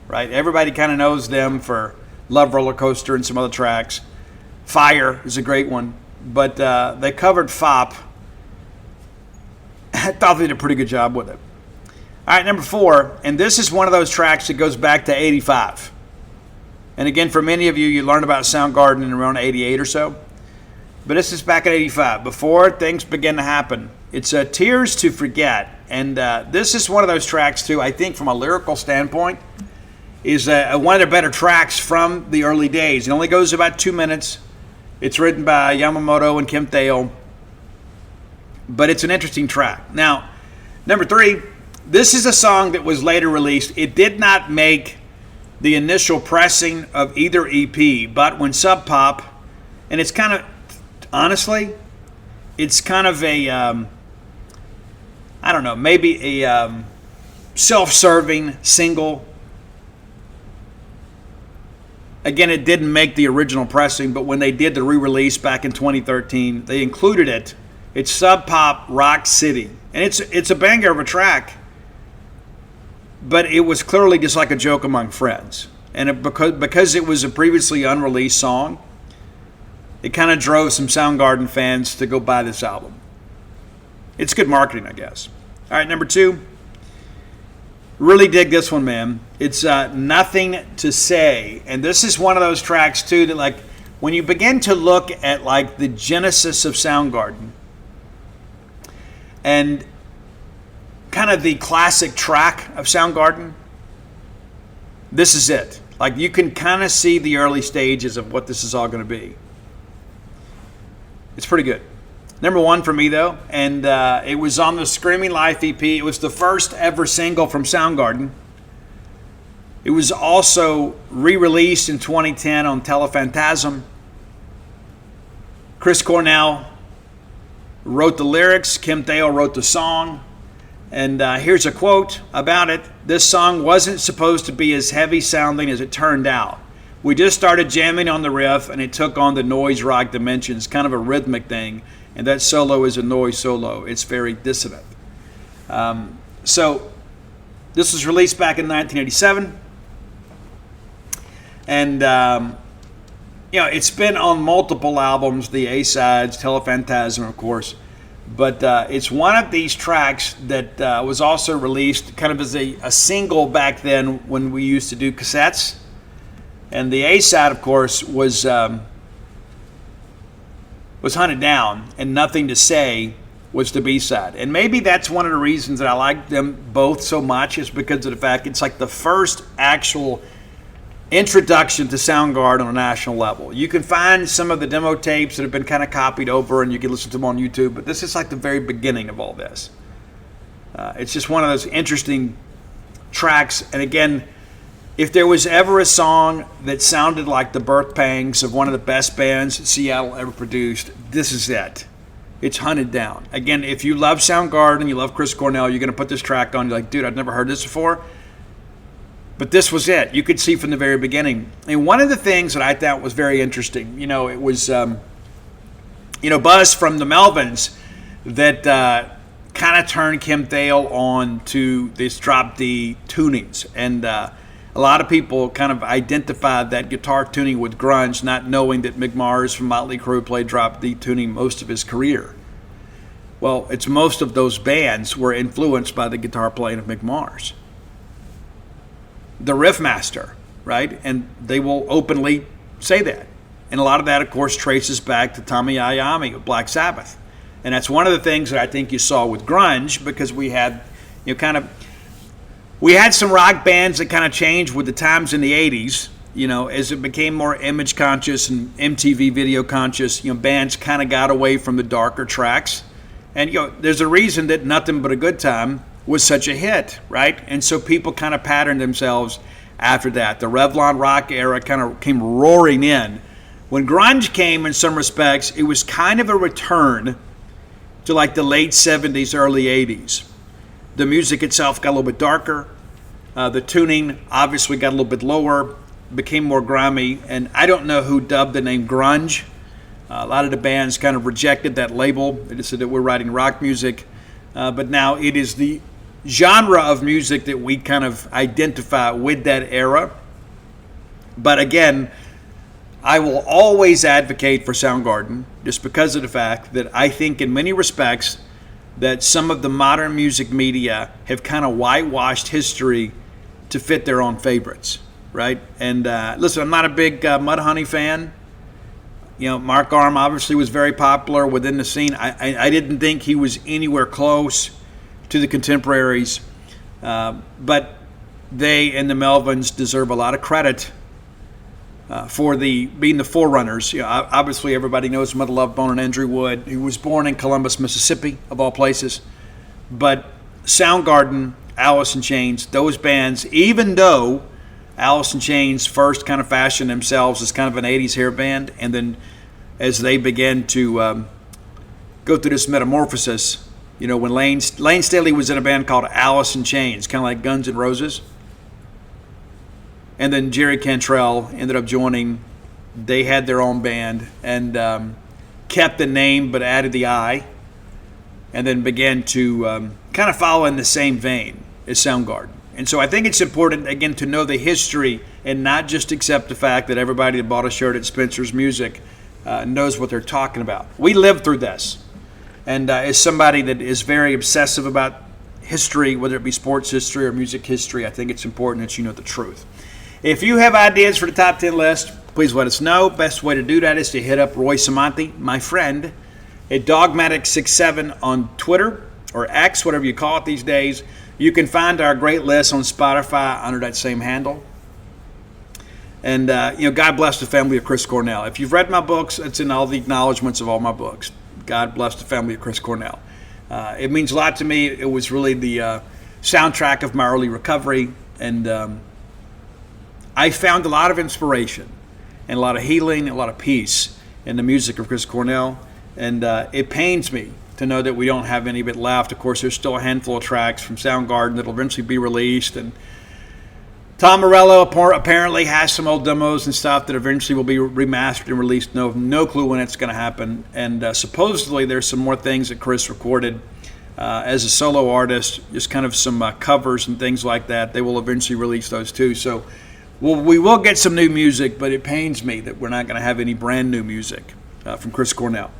right? Everybody kind of knows them for Love Roller Coaster and some other tracks. Fire is a great one, but they covered FOP. I thought they did a pretty good job with it. All right, number 4, and this is one of those tracks that goes back to 85. And again, for many of you, you learned about Soundgarden in around 88 or so. But this is back at 85, before things began to happen. It's Tears to Forget. And this is one of those tracks, too, I think from a lyrical standpoint, is one of the better tracks from the early days. It only goes about 2 minutes. It's written by Yamamoto and Kim Thale. But it's an interesting track. Now, number 3, this is a song that was later released. It did not make the initial pressing of either EP, but when Sub Pop, and it's kind of, honestly, it's kind of a, I don't know, maybe a self-serving single. Again, it didn't make the original pressing, but when they did the re-release back in 2013, they included it. It's Sub Pop Rock City, and it's a banger of a track. But it was clearly just like a joke among friends. And because it was a previously unreleased song, it kind of drove some Soundgarden fans to go buy this album. It's good marketing, I guess. All right, number 2. Really dig this one, man. It's Nothing to Say. And this is one of those tracks, too, that like when you begin to look at like the genesis of Soundgarden and kind of the classic track of Soundgarden, this is it. Like you can kind of see the early stages of what this is all going to be. It's pretty good. Number 1 for me though, and it was on the Screaming Life EP. It was the first ever single from Soundgarden. It was also re-released in 2010 on Telephantasm. Chris Cornell wrote the lyrics. Kim Thale wrote the song. And here's a quote about it. This song wasn't supposed to be as heavy sounding as it turned out. We just started jamming on the riff, and it took on the noise rock dimensions, kind of a rhythmic thing. And that solo is a noise solo. It's very dissonant. So this was released back in 1987. And, it's been on multiple albums, the A-sides, Telephantasm, of course. But it's one of these tracks that was also released kind of as a single back then when we used to do cassettes. And the A-side, of course, was Hunted Down, and Nothing to Say was the B-side. And maybe that's one of the reasons that I like them both so much, is because of the fact it's like the first actual introduction to Soundgarden on a national level. You can find some of the demo tapes that have been kind of copied over, and you can listen to them on YouTube, but this is like the very beginning of all this. It's just one of those interesting tracks. And again, if there was ever a song that sounded like the birth pangs of one of the best bands that Seattle ever produced, this is it. It's Hunted Down. Again, if you love Soundgarden, you love Chris Cornell, you're going to put this track on, you're like, dude, I've never heard this before. But this was it. You could see from the very beginning. And one of the things that I thought was very interesting, it was, buzz from the Melvins that kind of turned Kim Thale on to this drop D tunings. And a lot of people kind of identified that guitar tuning with grunge, not knowing that Mick Mars from Motley Crue played drop D tuning most of his career. Well, it's most of those bands were influenced by the guitar playing of Mick Mars. The riff master, right? And they will openly say that. And a lot of that, of course, traces back to Tommy Iommi of Black Sabbath. And that's one of the things that I think you saw with grunge, because we had, we had some rock bands that kind of changed with the times in the 80s, as it became more image conscious and MTV video conscious, bands kind of got away from the darker tracks. And, there's a reason that Nothing But a Good Time was such a hit, right? And so people kind of patterned themselves after that. The Revlon rock era kind of came roaring in. When grunge came, in some respects, it was kind of a return to like the late 70s, early 80s. The music itself got a little bit darker. The tuning obviously got a little bit lower, became more grimy, and I don't know who dubbed the name grunge. A lot of the bands kind of rejected that label. They just said that we're writing rock music. But now it is the genre of music that we kind of identify with that era. But again, I will always advocate for Soundgarden just because of the fact that I think in many respects that some of the modern music media have kind of whitewashed history to fit their own favorites, right? And listen, I'm not a big Mudhoney fan. Mark Arm obviously was very popular within the scene. I didn't think he was anywhere close to the contemporaries, but they and the Melvins deserve a lot of credit for being the forerunners. Obviously everybody knows Mother Love Bone and Andrew Wood, who was born in Columbus, Mississippi, of all places. But Soundgarden, Alice in Chains, those bands, even though Alice in Chains first kind of fashioned themselves as kind of an 80s hair band, and then as they began to go through this metamorphosis, when Lane Staley was in a band called Alice in Chains, kind of like Guns N' Roses, and then Jerry Cantrell ended up joining. They had their own band and kept the name but added the I, and then began to kind of follow in the same vein as Soundgarden. And so I think it's important, again, to know the history and not just accept the fact that everybody that bought a shirt at Spencer's Music knows what they're talking about. We lived through this. And as somebody that is very obsessive about history, whether it be sports history or music history, I think it's important that you know the truth. If you have ideas for the top 10 list, please let us know. Best way to do that is to hit up Roy Samanti, my friend, at Dogmatic67 on Twitter or X, whatever you call it these days. You can find our great list on Spotify under that same handle. And, God bless the family of Chris Cornell. If you've read my books, it's in all the acknowledgments of all my books. God bless the family of Chris Cornell. It means a lot to me. It was really the soundtrack of my early recovery. And I found a lot of inspiration and a lot of healing and a lot of peace in the music of Chris Cornell. And it pains me to know that we don't have any of it left. Of course, there's still a handful of tracks from Soundgarden that will eventually be released. And Tom Morello apparently has some old demos and stuff that eventually will be remastered and released. No clue when it's going to happen. And supposedly there's some more things that Chris recorded as a solo artist, just kind of some covers and things like that. They will eventually release those too. So we will get some new music, but it pains me that we're not going to have any brand new music from Chris Cornell.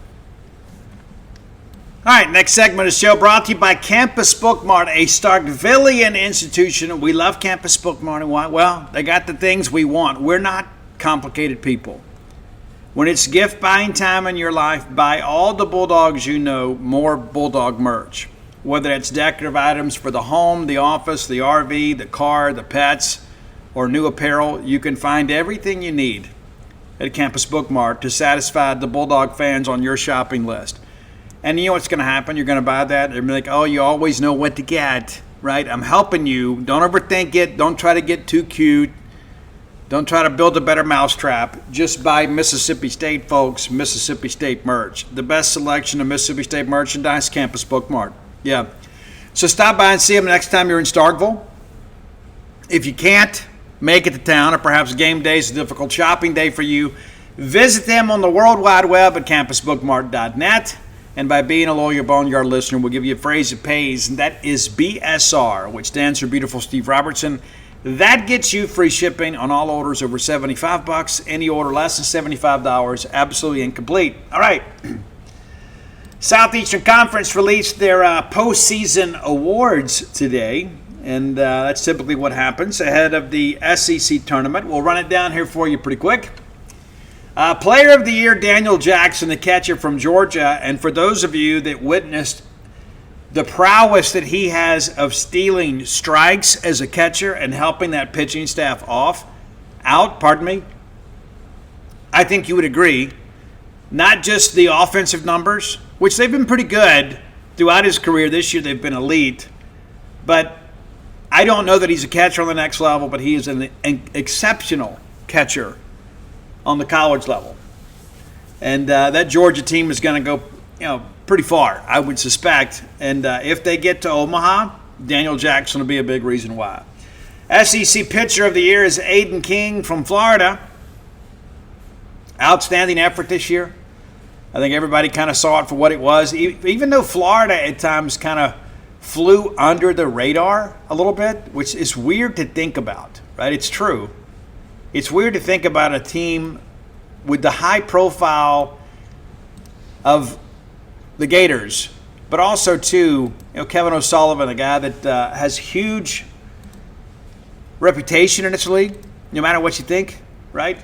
All right, next segment of the show brought to you by Campus Bookmart, a Starkvillian institution. We love Campus Bookmart. Why? Well, they got the things we want. We're not complicated people. When it's gift buying time in your life, buy all the Bulldogs you know, more Bulldog merch. Whether it's decorative items for the home, the office, the RV, the car, the pets, or new apparel, you can find everything you need at Campus Bookmart to satisfy the Bulldog fans on your shopping list. And you know what's going to happen? You're going to buy that. They're like, oh, you always know what to get, right? I'm helping you. Don't overthink it. Don't try to get too cute. Don't try to build a better mousetrap. Just buy Mississippi State, folks, Mississippi State merch. The best selection of Mississippi State merchandise, Campus Bookmart. Yeah. So stop by and see them next time you're in Starkville. If you can't make it to town, or perhaps game day is a difficult shopping day for you, visit them on the World Wide Web at campusbookmart.net. And by being a loyal Boneyard listener, we'll give you a phrase that pays, and that is BSR, which stands for Beautiful Steve Robertson. That gets you free shipping on all orders over $75. Any order less than $75, absolutely incomplete. All right. Southeastern Conference released their postseason awards today, and that's typically what happens ahead of the SEC Tournament. We'll run it down here for you pretty quick. Player of the Year, Daniel Jackson, the catcher from Georgia. And for those of you that witnessed the prowess that he has of stealing strikes as a catcher and helping that pitching staff I think you would agree. Not just the offensive numbers, which they've been pretty good throughout his career. This year they've been elite. But I don't know that he's a catcher on the next level, but he is an exceptional catcher on the college level. And that Georgia team is going to go, pretty far, I would suspect. And if they get to Omaha, Daniel Jackson will be a big reason why. SEC Pitcher of the Year is Aiden King from Florida. Outstanding effort this year. I think everybody kind of saw it for what it was. Even though Florida at times kind of flew under the radar a little bit, which is weird to think about, right? It's true. It's weird to think about a team with the high profile of the Gators, but also too, Kevin O'Sullivan, a guy that has huge reputation in this league, no matter what you think, right?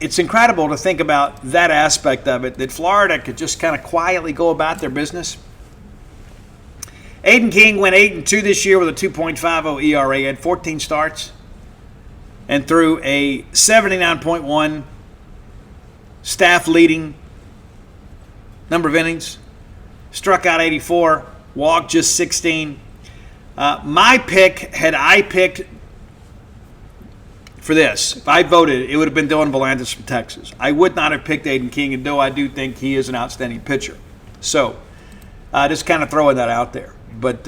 It's incredible to think about that aspect of it, that Florida could just kind of quietly go about their business. Aiden King went 8-2 this year with a 2.50 ERA, had 14 starts, and threw a 79.1 staff-leading number of innings. Struck out 84, walked just 16. My pick, had I picked for this, if I voted, it would have been Dylan Volantis from Texas. I would not have picked Aiden King, and though I do think he is an outstanding pitcher. So, just kind of throwing that out there. But,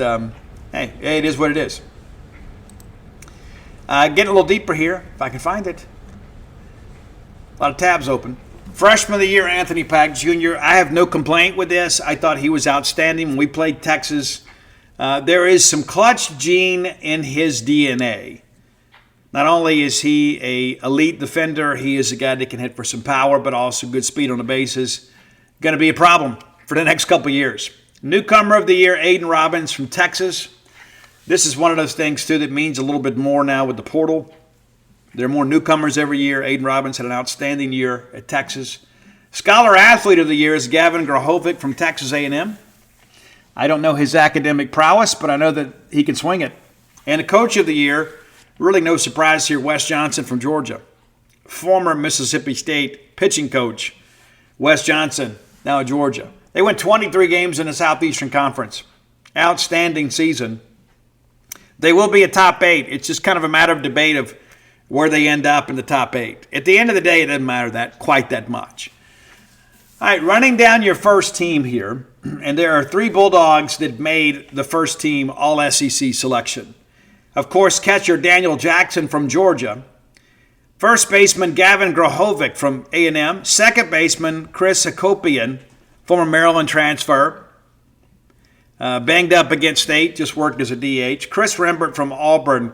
hey, it is what it is. Getting a little deeper here, if I can find it. A lot of tabs open. Freshman of the Year, Anthony Pack Jr. I have no complaint with this. I thought he was outstanding when we played Texas. There is some clutch gene in his DNA. Not only is he an elite defender, he is a guy that can hit for some power, but also good speed on the bases. Going to be a problem for the next couple years. Newcomer of the Year, Aiden Robbins from Texas. This is one of those things, too, that means a little bit more now with the portal. There are more newcomers every year. Aiden Robbins had an outstanding year at Texas. Scholar Athlete of the Year is Gavin Grahovic from Texas A&M. I don't know his academic prowess, but I know that he can swing it. And the Coach of the Year, really no surprise here, Wes Johnson from Georgia. Former Mississippi State pitching coach, Wes Johnson, now at Georgia. They went 23 games in the Southeastern Conference. Outstanding season. They will be a top 8. It's just kind of a matter of debate of where they end up in the top 8. At the end of the day, it doesn't matter quite that much. All right, running down your first team here, and there are 3 Bulldogs that made the first team All-SEC selection. Of course, catcher Daniel Jackson from Georgia. First baseman Gavin Grahovic from A&M. Second baseman Chris Hakopian, former Maryland transfer. Banged up against State, just worked as a DH. Chris Rembert from Auburn.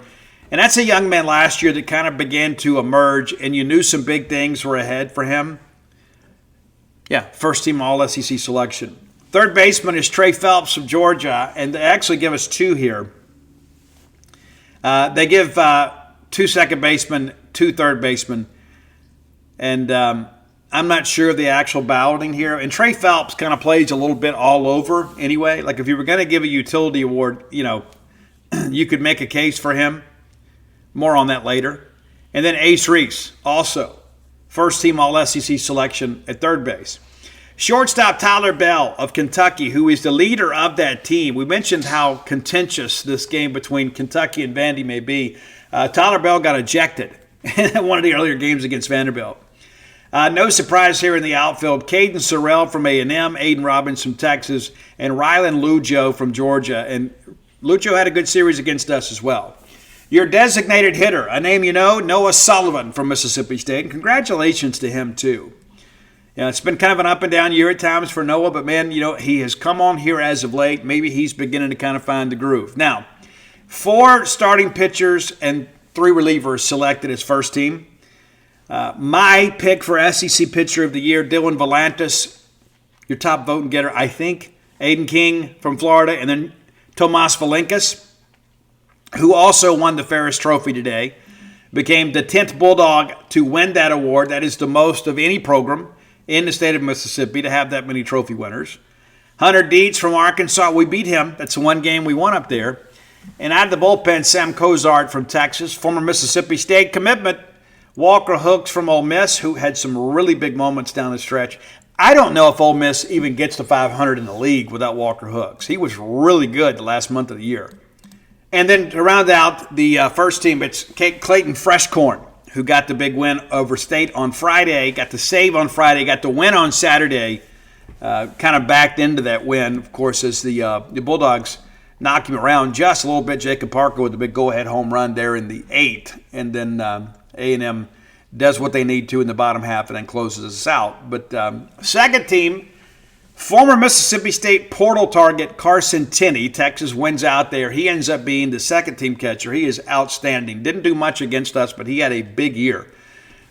And that's a young man last year that kind of began to emerge, and you knew some big things were ahead for him. Yeah, first team All-SEC selection. Third baseman is Trey Phelps from Georgia, and they actually give us two here. They give two second basemen, two third basemen, and I'm not sure of the actual balloting here. And Trey Phelps kind of plays a little bit all over anyway. Like if you were going to give a utility award, you could make a case for him. More on that later. And then Ace Reese, also first team All-SEC selection at third base. Shortstop Tyler Bell of Kentucky, who is the leader of that team. We mentioned how contentious this game between Kentucky and Vandy may be. Tyler Bell got ejected in one of the earlier games against Vanderbilt. No surprise here in the outfield. Caden Sorrell from A&M, Aiden Robbins from Texas, and Rylan Lujo from Georgia. And Lujo had a good series against us as well. Your designated hitter, a name you know, Noah Sullivan from Mississippi State. And congratulations to him, too. It's been kind of an up and down year at times for Noah, but man, he has come on here as of late. Maybe he's beginning to kind of find the groove. Now, 4 starting pitchers and 3 relievers selected as first team. My pick for SEC Pitcher of the Year, Dylan Volantis, your top vote getter, I think. Aiden King from Florida, and then Tomas Valenkas, who also won the Ferris Trophy today, became the 10th Bulldog to win that award. That is the most of any program in the state of Mississippi to have that many trophy winners. Hunter Dietz from Arkansas, we beat him. That's the one game we won up there. And out of the bullpen, Sam Cozart from Texas, former Mississippi State commitment. Walker Hooks from Ole Miss, who had some really big moments down the stretch. I don't know if Ole Miss even gets to 500 in the league without Walker Hooks. He was really good the last month of the year. And then to round out the first team, it's Clayton Freshcorn, who got the big win over State on Friday, got the save on Friday, got the win on Saturday, kind of backed into that win, of course, as the Bulldogs knocked him around just a little bit. Jacob Parker with the big go-ahead home run there in the 8th, and then A&M does what they need to in the bottom half and then closes us out. But second team, former Mississippi State portal target Carson Tenney. Texas wins out there. He ends up being the second team catcher. He is outstanding. Didn't do much against us, but he had a big year.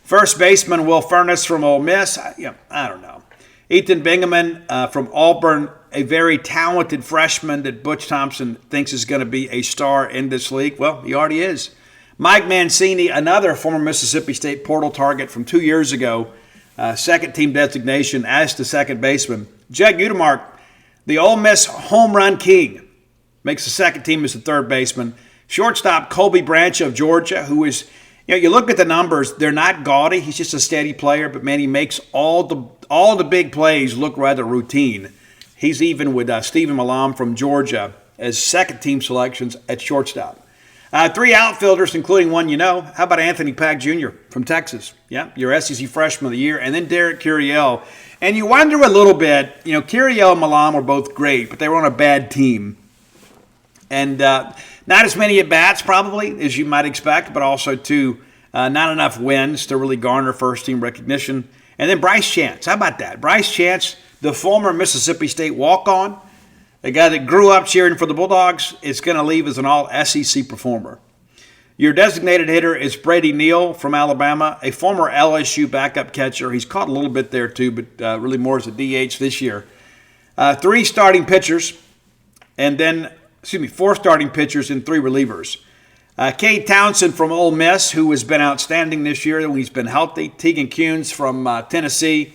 First baseman Will Furness from Ole Miss. I don't know. Ethan Bingaman from Auburn, a very talented freshman that Butch Thompson thinks is going to be a star in this league. Well, he already is. Mike Mancini, another former Mississippi State portal target from 2 years ago, second team designation as the second baseman. Jed Udemark, the Ole Miss home run king, makes the second team as the third baseman. Shortstop Colby Branch of Georgia, who is, you look at the numbers, they're not gaudy. He's just a steady player, but man, he makes all the big plays look rather routine. He's even with Stephen Malam from Georgia as second team selections at shortstop. 3 outfielders, including one you know. How about Anthony Pack Jr. from Texas? Yeah, your SEC Freshman of the Year. And then Derek Curiel. And you wonder a little bit, Curiel and Malam were both great, but they were on a bad team. And not as many at-bats probably as you might expect, but also, too, not enough wins to really garner first-team recognition. And then Bryce Chance. How about that? Bryce Chance, the former Mississippi State walk-on, the guy that grew up cheering for the Bulldogs, is going to leave as an all-SEC performer. Your designated hitter is Brady Neal from Alabama, a former LSU backup catcher. He's caught a little bit there too, but really more as a DH this year. 3 starting pitchers, and then, 4 starting pitchers and 3 relievers. Cade Townsend from Ole Miss, who has been outstanding this year when he's been healthy. Tegan Kuhns from Tennessee.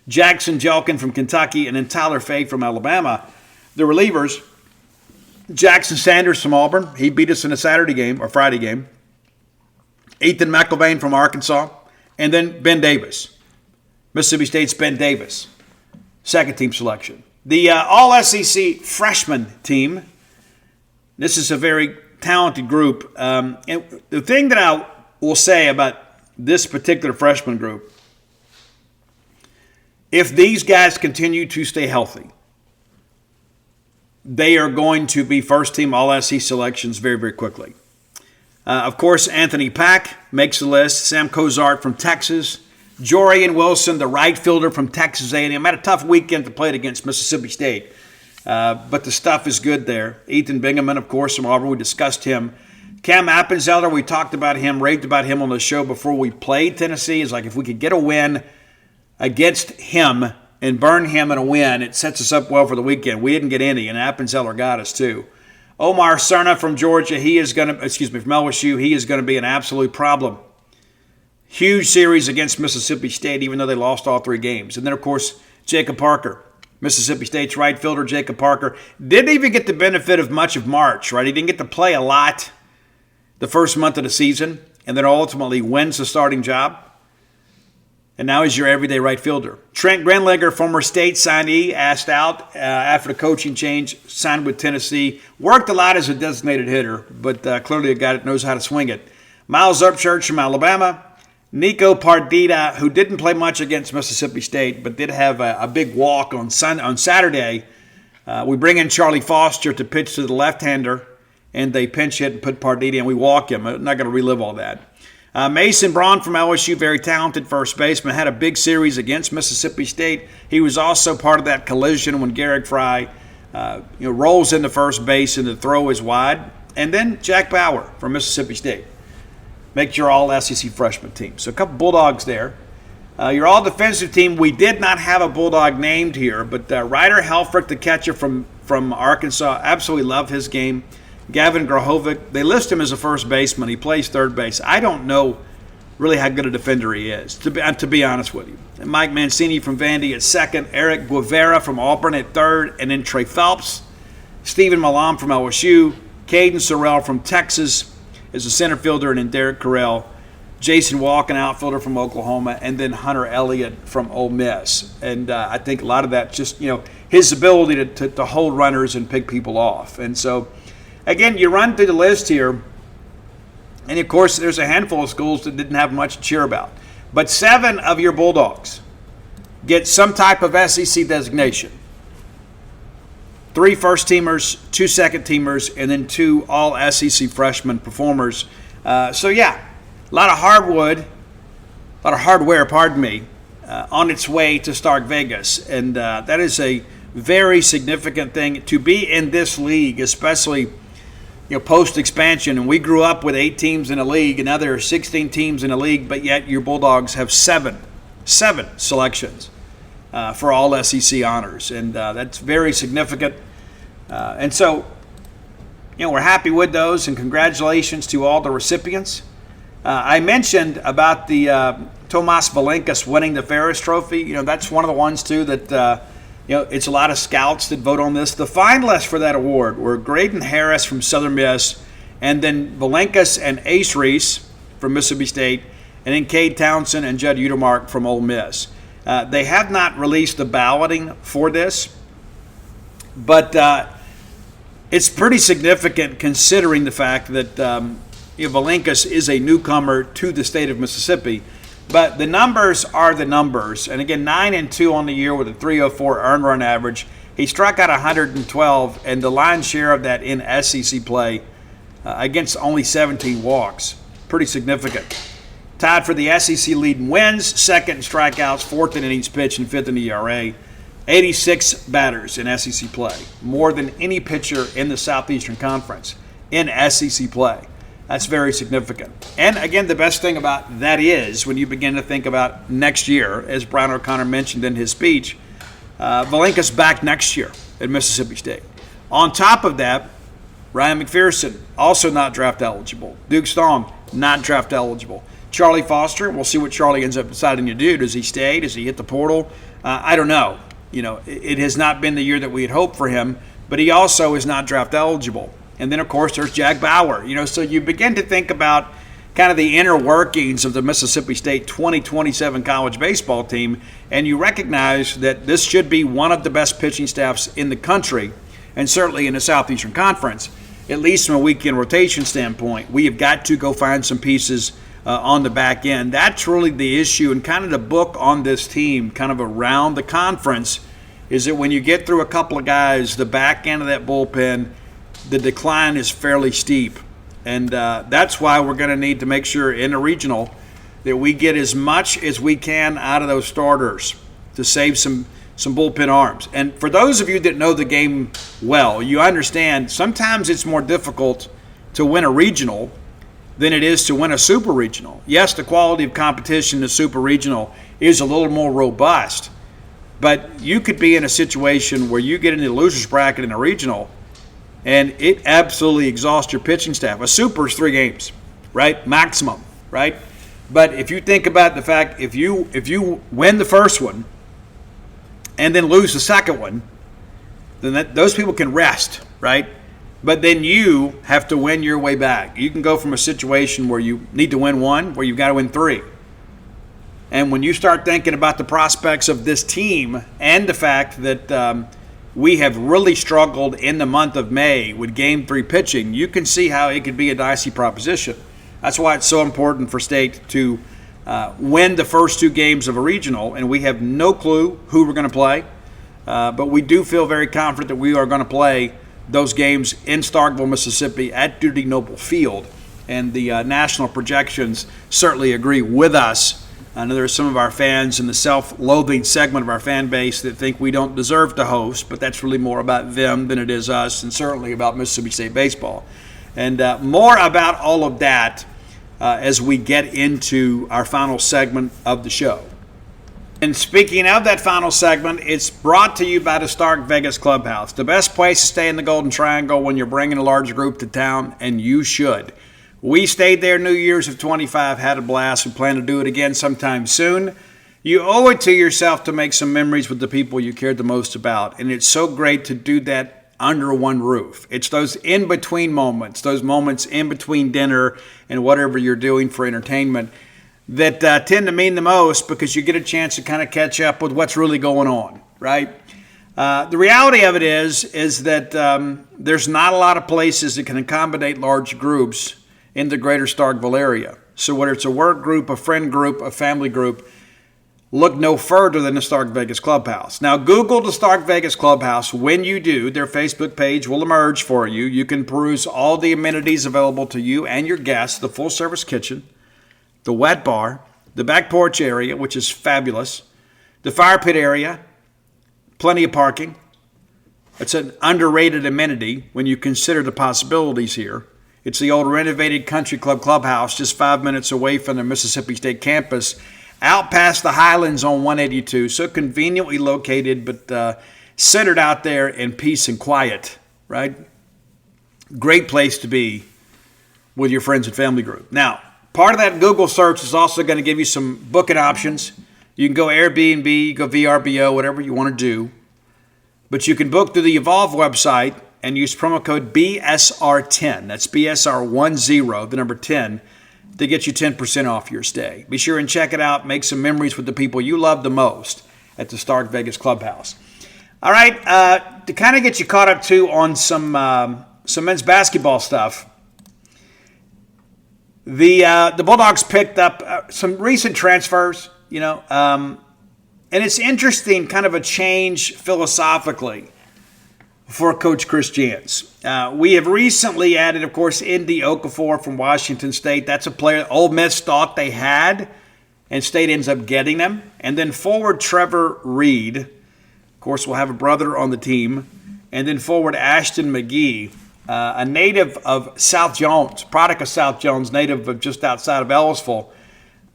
Jackson Jelkin from Kentucky, and then Tyler Fay from Alabama. The relievers, Jackson Sanders from Auburn. He beat us in a Saturday game or Friday game. Ethan McElvain from Arkansas. And then Ben Davis. Mississippi State's Ben Davis. Second team selection. The All-SEC freshman team. This is a very talented group. And the thing that I will say about this particular freshman group, if these guys continue to stay healthy, they are going to be first-team All-SEC selections very, very quickly. Of course, Anthony Pack makes the list. Sam Cozart from Texas. Jorian Wilson, the right fielder from Texas A&M. Had a tough weekend to play against Mississippi State. But the stuff is good there. Ethan Bingaman, of course, from Auburn. We discussed him. Cam Appenzeller, we talked about him, raved about him on the show before we played Tennessee. It's like if we could get a win against him and burn him in a win, it sets us up well for the weekend. We didn't get any, and Appenzeller got us too. Omar Cerna from Georgia, from LSU, he is going to be an absolute problem. Huge series against Mississippi State, even though they lost all 3 games. And then, of course, Jacob Parker, Mississippi State's right fielder. Jacob Parker didn't even get the benefit of much of March, right? He didn't get to play a lot the first month of the season, and then ultimately wins the starting job. And now he's your everyday right fielder. Trent Grenlinger, former State signee, asked out after the coaching change, signed with Tennessee. Worked a lot as a designated hitter, but clearly a guy that knows how to swing it. Miles Upchurch from Alabama. Nico Pardita, who didn't play much against Mississippi State, but did have a big walk on Saturday. We bring in Charlie Foster to pitch to the left-hander, and they pinch hit and put Pardita in. We walk him. I'm not going to relive all that. Mason Braun from LSU, very talented first baseman, had a big series against Mississippi State. He was also part of that collision when Garrick Fry rolls into first base and the throw is wide. And then Jack Bauer from Mississippi State makes your all-SEC freshman team. So a couple Bulldogs there. Your all-defensive team, we did not have a Bulldog named here, but Ryder Helfrich, the catcher from Arkansas, absolutely love his game. Gavin Grahovic, they list him as a first baseman. He plays third base. I don't know really how good a defender he is, to be honest with you. And Mike Mancini from Vandy at second, Eric Guevara from Auburn at third, and then Trey Phelps, Stephen Malam from LSU, Caden Sorrell from Texas as a center fielder, and then Derek Carrell, Jason Walk, an outfielder from Oklahoma, and then Hunter Elliott from Ole Miss. And I think a lot of that just, his ability to hold runners and pick people off. And so, again, you run through the list here, and of course, there's a handful of schools that didn't have much to cheer about. But 7 of your Bulldogs get some type of SEC designation. 3 first-teamers, 2 second-teamers, and then 2 all-SEC freshman performers. So, yeah, a lot of hardware, on its way to Stark Vegas. And that is a very significant thing to be in this league, especially post-expansion. And we grew up with 8 teams in a league, and now there are 16 teams in a league, but yet your Bulldogs have 7 selections for all SEC honors. And that's very significant. And so, we're happy with those, and congratulations to all the recipients. I mentioned about the Tomas Valenkas winning the Ferris Trophy. That's one of the ones, too, that it's a lot of scouts that vote on this. The finalists for that award were Graydon Harris from Southern Miss, and then Valenkas and Ace Reese from Mississippi State, and then Cade Townsend and Judd Utermark from Ole Miss. They have not released the balloting for this, but it's pretty significant considering the fact that Valenkas is a newcomer to the state of Mississippi. But the numbers are the numbers. And again, 9-2 on the year with a 304 earned run average. He struck out 112, and the lion's share of that in SEC play against only 17 walks. Pretty significant. Tied for the SEC lead in wins, second in strikeouts, fourth in innings pitched, and fifth in ERA. 86 batters in SEC play, more than any pitcher in the Southeastern Conference in SEC play. That's very significant. And again, the best thing about that is when you begin to think about next year, as Brian O'Connor mentioned in his speech, Valenkas back next year at Mississippi State. On top of that, Ryan McPherson, also not draft eligible. Duke Strong, not draft eligible. Charlie Foster, we'll see what Charlie ends up deciding to do. Does he stay? Does he hit the portal? I don't know. It has not been the year that we had hoped for him, but he also is not draft eligible. And then, of course, there's Jack Bauer. So you begin to think about kind of the inner workings of the Mississippi State 2027 college baseball team, and you recognize that this should be one of the best pitching staffs in the country, and certainly in the Southeastern Conference, at least from a weekend rotation standpoint. We have got to go find some pieces on the back end. That's really the issue, and kind of the book on this team, kind of around the conference, is that when you get through a couple of guys, the back end of that bullpen, the decline is fairly steep. And that's why we're going to need to make sure in the regional that we get as much as we can out of those starters to save some bullpen arms. And for those of you that know the game well, you understand sometimes it's more difficult to win a regional than it is to win a super regional. Yes, the quality of competition in the super regional is a little more robust, but you could be in a situation where you get into the loser's bracket in a regional and it absolutely exhausts your pitching staff. A super is 3 games, right? Maximum, right? But if you think about the fact, if you win the first one and then lose the second one, then those people can rest, right? But then you have to win your way back. You can go from a situation where you need to win 1, where you've got to win 3. And when you start thinking about the prospects of this team and the fact that we have really struggled in the month of May with Game 3 pitching, you can see how it could be a dicey proposition. That's why it's so important for State to win the first 2 games of a regional, and we have no clue who we're going to play. But we do feel very confident that we are going to play those games in Starkville, Mississippi at Duty Noble Field. And the national projections certainly agree with us. I know there are some of our fans in the self-loathing segment of our fan base that think we don't deserve to host, but that's really more about them than it is us, and certainly about Mississippi State baseball. And more about all of that as we get into our final segment of the show. And speaking of that final segment, it's brought to you by the Stark Vegas Clubhouse, the best place to stay in the Golden Triangle when you're bringing a large group to town, and you should. We stayed there New Year's of 25, had a blast. We plan to do it again sometime soon. You owe it to yourself to make some memories with the people you cared the most about, and it's so great to do that under one roof. It's those in-between moments, those moments in between dinner and whatever you're doing for entertainment that tend to mean the most, because you get a chance to kind of catch up with what's really going on, right? The reality of it is that there's not a lot of places that can accommodate large groups in the greater Starkville area. So whether it's a work group, a friend group, a family group, look no further than the Stark Vegas Clubhouse. Now, Google the Stark Vegas Clubhouse. When you do, their Facebook page will emerge for you. You can peruse all the amenities available to you and your guests: the full-service kitchen, the wet bar, the back porch area, which is fabulous, the fire pit area, plenty of parking. It's an underrated amenity when you consider the possibilities here. It's the old renovated Country Club Clubhouse just 5 minutes away from the Mississippi State campus, out past the Highlands on 182, so conveniently located, but centered out there in peace and quiet, right? Great place to be with your friends and family group. Now, part of that Google search is also going to give you some booking options. You can go Airbnb, go VRBO, whatever you want to do. But you can book through the Evolve website and use promo code BSR10. That's BSR10, the number 10, to get you 10% off your stay. Be sure and check it out. Make some memories with the people you love the most at the Stark Vegas Clubhouse. All right, to kind of get you caught up too on some men's basketball stuff. The Bulldogs picked up some recent transfers, and it's interesting, kind of a change philosophically for Coach Chris Jans. We have recently added, of course, Indy Okafor from Washington State. That's a player Ole Miss thought they had, and State ends up getting them. And then forward Trevor Reed. Of course, we'll have a brother on the team. And then forward Ashton McGee, a native of South Jones, product of South Jones, native of just outside of Ellisville,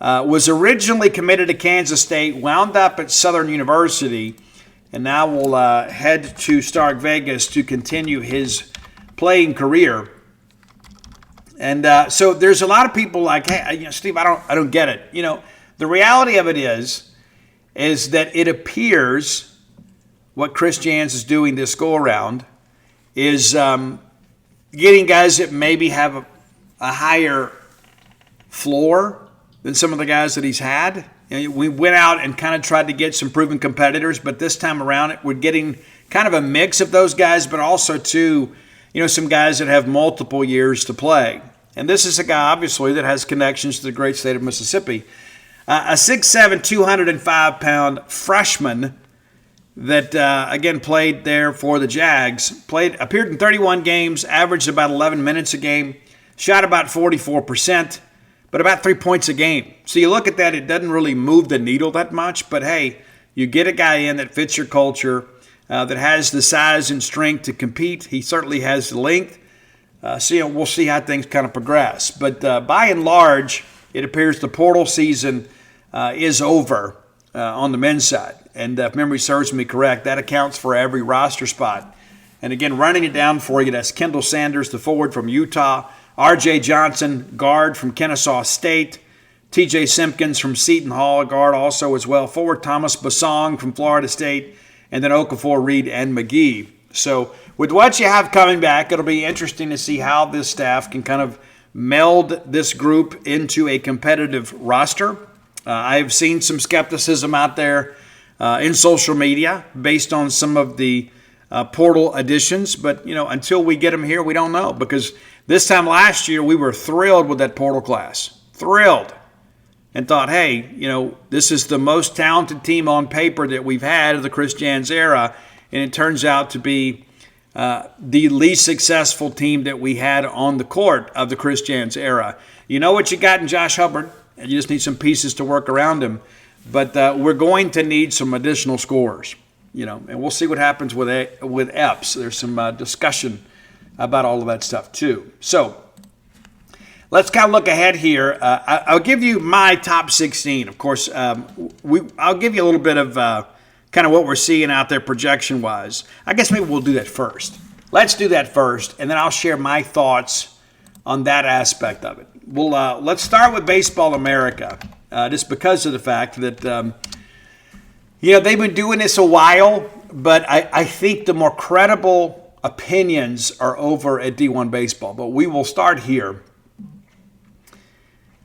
was originally committed to Kansas State, wound up at Southern University, and now will head to Stark Vegas to continue his playing career. And so there's a lot of people like, hey, Steve, I don't get it. The reality of it is that it appears what Chris Jans is doing this go around is getting guys that maybe have a higher floor than some of the guys that he's had. We went out and kind of tried to get some proven competitors, but this time around we're getting kind of a mix of those guys, but also too, some guys that have multiple years to play. And this is a guy, obviously, that has connections to the great state of Mississippi. A 6'7", 205-pound freshman that, again, played there for the Jags, appeared in 31 games, averaged about 11 minutes a game, shot about 44%, but about 3 points a game. So you look at that, it doesn't really move the needle that much, but hey, you get a guy in that fits your culture, that has the size and strength to compete. He certainly has the length. So we'll see how things kind of progress. But by and large, it appears the portal season is over on the men's side. And if memory serves me correct, that accounts for every roster spot. And again, running it down for you, that's Kendall Sanders, the forward from Utah, R.J. Johnson, guard from Kennesaw State, T.J. Simpkins from Seton Hall, guard also as well, forward Thomas Basong from Florida State, and then Okafor, Reed, and McGee. So with what you have coming back, it'll be interesting to see how this staff can kind of meld this group into a competitive roster. I've seen some skepticism out there in social media based on some of the portal additions, but until we get them here, we don't know, because this time last year we were thrilled with that portal class, thrilled, and thought, hey, this is the most talented team on paper that we've had of the Chris Jans era, and it turns out to be the least successful team that we had on the court of the Chris Jans era. You know what you got in Josh Hubbard, and you just need some pieces to work around him, but we're going to need some additional scorers, and we'll see what happens with Epps. There's some discussion about all of that stuff too. So let's kind of look ahead here. I'll give you my top 16. Of course, I'll give you a little bit of kind of what we're seeing out there projection-wise. I guess maybe we'll do that first. Let's do that first, and then I'll share my thoughts on that aspect of it. Let's start with Baseball America, just because of the fact that they've been doing this a while, but I think the more credible opinions are over at D1 Baseball. But we will start here.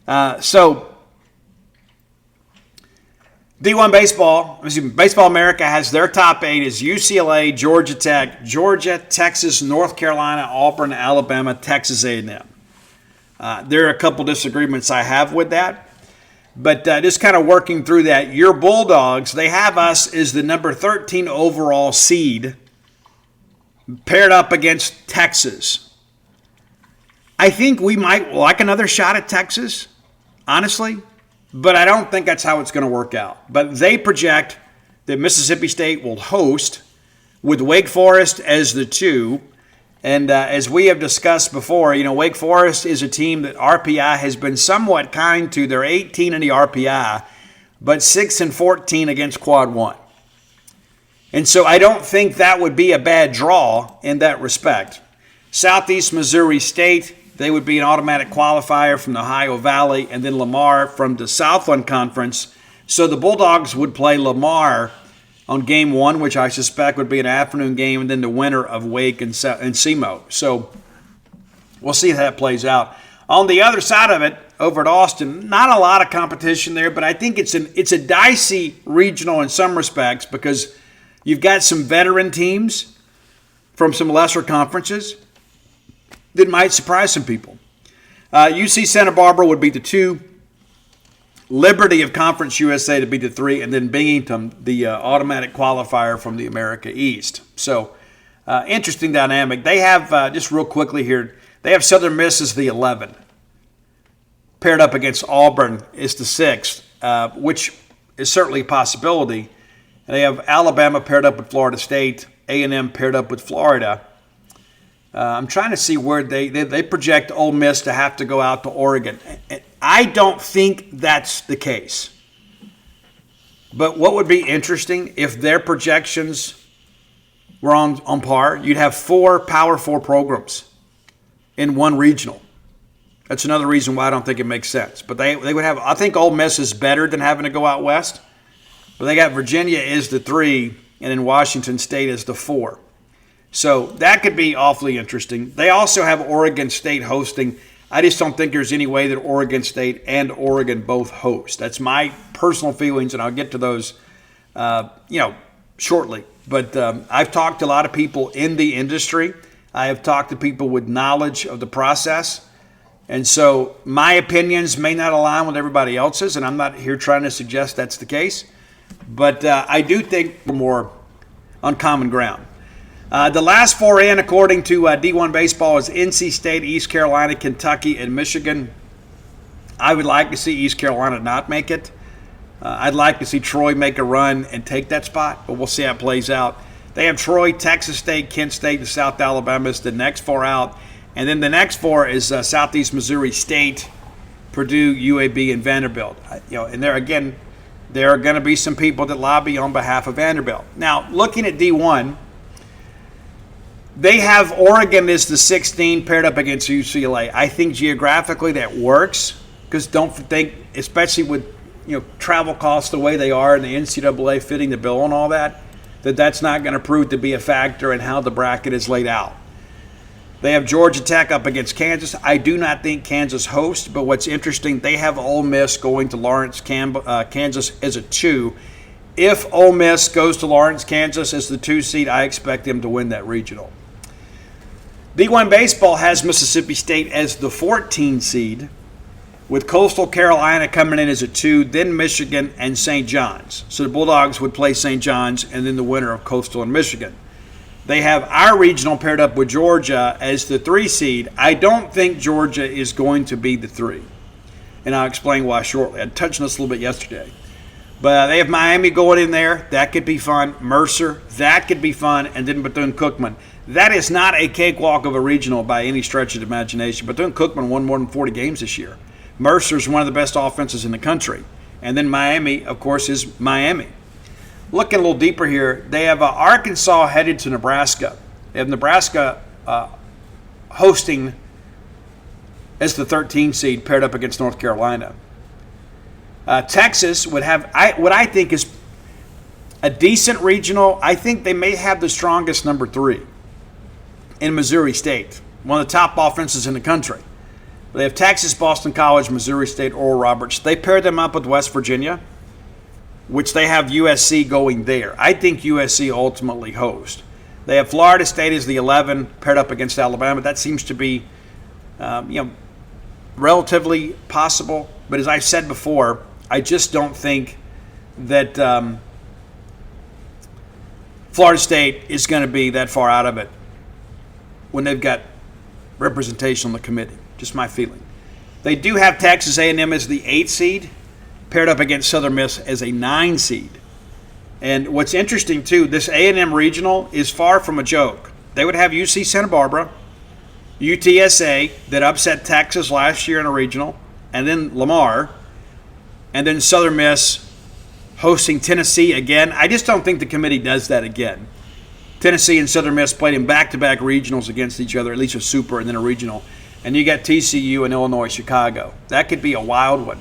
So D1 Baseball America has their top 8 is UCLA, Georgia Tech, Georgia, Texas, North Carolina, Auburn, Alabama, Texas A&M. There are a couple disagreements I have with that, but just kind of working through that. Your Bulldogs, they have us as the number 13 overall seed paired up against Texas. I think we might like another shot at Texas, honestly, but I don't think that's how it's going to work out. But they project that Mississippi State will host with Wake Forest as the 2. And as we have discussed before, Wake Forest is a team that RPI has been somewhat kind to. They're 18 in the RPI, but 6-14 against Quad 1. And so I don't think that would be a bad draw in that respect. Southeast Missouri State, they would be an automatic qualifier from the Ohio Valley, and then Lamar from the Southland Conference. So the Bulldogs would play Lamar on game 1, which I suspect would be an afternoon game, and then the winner of Wake and SEMO. So we'll see how that plays out. On the other side of it, over at Austin, not a lot of competition there, but I think it's a dicey regional in some respects because you've got some veteran teams from some lesser conferences that might surprise some people. UC Santa Barbara would be the 2. Liberty of Conference USA to be the 3, and then Binghamton, the automatic qualifier from the America East. So, interesting dynamic. They have, just real quickly here, they have Southern Miss as the 11. Paired up against Auburn is the 6th, which is certainly a possibility. And they have Alabama paired up with Florida State, A&M paired up with Florida. I'm trying to see where they project Ole Miss to have to go out to Oregon. I don't think that's the case. But what would be interesting if their projections were on par, you'd have 4 Power 4 programs in one regional. That's another reason why I don't think it makes sense. But they would have, I think Ole Miss is better than having to go out west. But they got Virginia is the 3, and then Washington State is the 4. So that could be awfully interesting. They also have Oregon State hosting. I just don't think there's any way that Oregon State and Oregon both host. That's my personal feelings, and I'll get to those, shortly. But I've talked to a lot of people in the industry. I have talked to people with knowledge of the process. And so my opinions may not align with everybody else's, and I'm not here trying to suggest that's the case. But I do think we're more on common ground. The last four in, according to D1 Baseball, is NC State, East Carolina, Kentucky, and Michigan. I would like to see East Carolina not make it. I'd like to see Troy make a run and take that spot, but we'll see how it plays out. They have Troy, Texas State, Kent State, and South Alabama is the next four out. And then the next four is Southeast Missouri State, Purdue, UAB, and Vanderbilt. And there again, there are going to be some people that lobby on behalf of Vanderbilt. Now, looking at D1, they have Oregon as the 16 paired up against UCLA. I think geographically that works, because don't think, especially with travel costs the way they are and the NCAA fitting the bill and all that, that's not going to prove to be a factor in how the bracket is laid out. They have Georgia Tech up against Kansas. I do not think Kansas hosts, but what's interesting, they have Ole Miss going to Lawrence, Kansas as a 2. If Ole Miss goes to Lawrence, Kansas as the 2 seed, I expect them to win that regional. D1 Baseball has Mississippi State as the 14 seed, with Coastal Carolina coming in as a 2, then Michigan and St. John's. So the Bulldogs would play St. John's and then the winner of Coastal and Michigan. They have our regional paired up with Georgia as the 3 seed. I don't think Georgia is going to be the 3. And I'll explain why shortly. I touched on this a little bit yesterday. But they have Miami going in there. That could be fun. Mercer, that could be fun. And then Bethune-Cookman. That is not a cakewalk of a regional by any stretch of the imagination. Bethune-Cookman won more than 40 games this year. Mercer's one of the best offenses in the country. And then Miami, of course, is Miami. Looking a little deeper here, they have Arkansas headed to Nebraska. They have Nebraska hosting as the 13 seed paired up against North Carolina. Texas would have what I think is a decent regional. I think they may have the strongest number 3 in Missouri State, one of the top offenses in the country. They have Texas, Boston College, Missouri State, Oral Roberts. They pair them up with West Virginia, which they have USC going there. I think USC ultimately hosts. They have Florida State as the 11 paired up against Alabama. That seems to be, relatively possible. But as I've said before, I just don't think that Florida State is going to be that far out of it when they've got representation on the committee. Just my feeling. They do have Texas A&M as the 8 seed, paired up against Southern Miss as a 9 seed. And what's interesting, too, this A&M regional is far from a joke. They would have UC Santa Barbara, UTSA that upset Texas last year in a regional, and then Lamar, and then Southern Miss hosting Tennessee again. I just don't think the committee does that again. Tennessee and Southern Miss played in back-to-back regionals against each other, at least a super and then a regional. And you got TCU and Illinois, Chicago. That could be a wild one.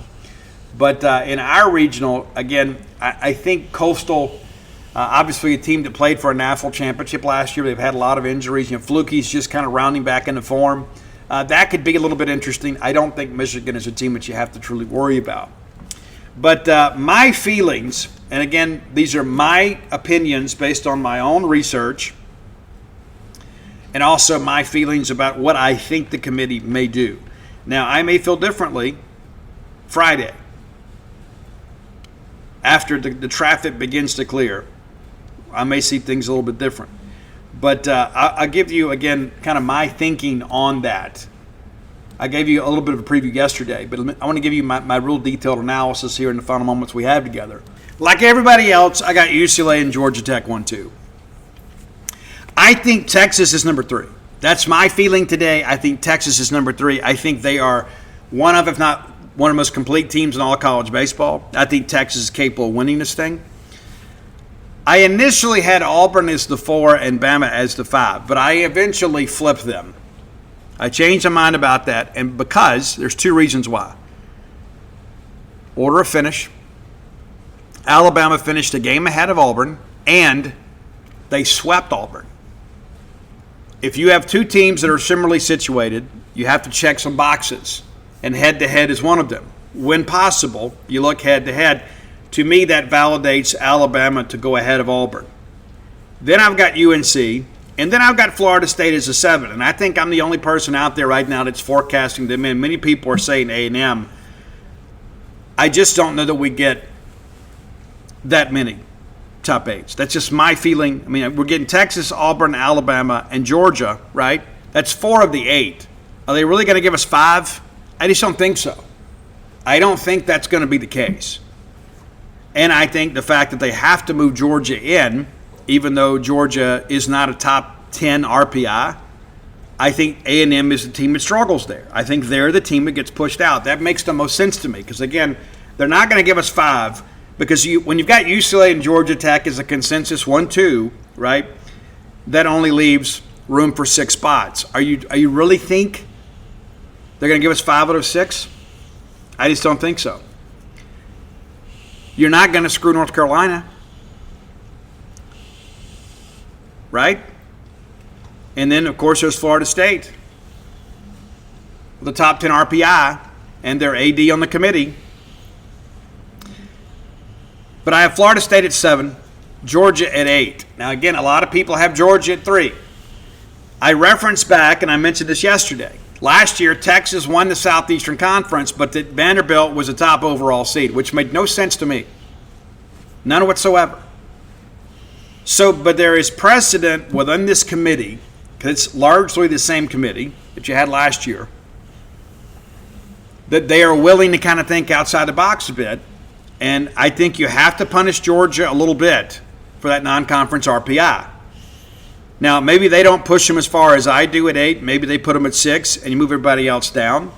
But in our regional, again, I think Coastal, obviously a team that played for a national championship last year. They've had a lot of injuries. Fluky's just kind of rounding back into form. That could be a little bit interesting. I don't think Michigan is a team that you have to truly worry about. But my feelings, and again, these are my opinions based on my own research, and also my feelings about what I think the committee may do. Now, I may feel differently Friday after the traffic begins to clear. I may see things a little bit different. But I'll give you, again, kind of my thinking on that. I gave you a little bit of a preview yesterday, but I want to give you my real detailed analysis here in the final moments we have together. Like everybody else, I got UCLA and Georgia Tech 1-2. I think Texas is number 3. That's my feeling today. I think Texas is number 3. I think they are one of, if not one of the most complete teams in all of college baseball. I think Texas is capable of winning this thing. I initially had Auburn as the 4 and Bama as the 5, but I eventually flipped them. I changed my mind about that, and because there's 2 reasons why. Order of finish. Alabama finished a game ahead of Auburn, and they swept Auburn. If you have 2 teams that are similarly situated, you have to check some boxes, and head-to-head is one of them. When possible, you look head-to-head. To me, that validates Alabama to go ahead of Auburn. Then I've got UNC, and then I've got Florida State as a 7, and I think I'm the only person out there right now that's forecasting them in. Many people are saying A&M. I just don't know that we get that many. top 8s. That's just my feeling. I mean, we're getting Texas, Auburn, Alabama, and Georgia, right? That's 4 of the 8. Are they really going to give us 5? I just don't think so. I don't think that's going to be the case. And I think the fact that they have to move Georgia in, even though Georgia is not a top 10 RPI, I think A&M is the team that struggles there. I think they're the team that gets pushed out. That makes the most sense to me because, again, they're not going to give us 5 because when you've got UCLA and Georgia Tech as a consensus 1-2, right, that only leaves room for 6 spots. Are you really think they're going to give us 5 out of 6? I just don't think so. You're not going to screw North Carolina, right? And then, of course, there's Florida State, the top 10 RPI, and their AD on the committee. But I have Florida State at 7, Georgia at 8. Now, again, a lot of people have Georgia at 3. I referenced back, and I mentioned this yesterday. Last year, Texas won the Southeastern Conference, but that Vanderbilt was a top overall seed, which made no sense to me. None whatsoever. So, but there is precedent within this committee, because it's largely the same committee that you had last year, that they are willing to kind of think outside the box a bit. And I think you have to punish Georgia a little bit for that non-conference RPI. Now, maybe they don't push them as far as I do at 8. Maybe they put them at 6 and you move everybody else down.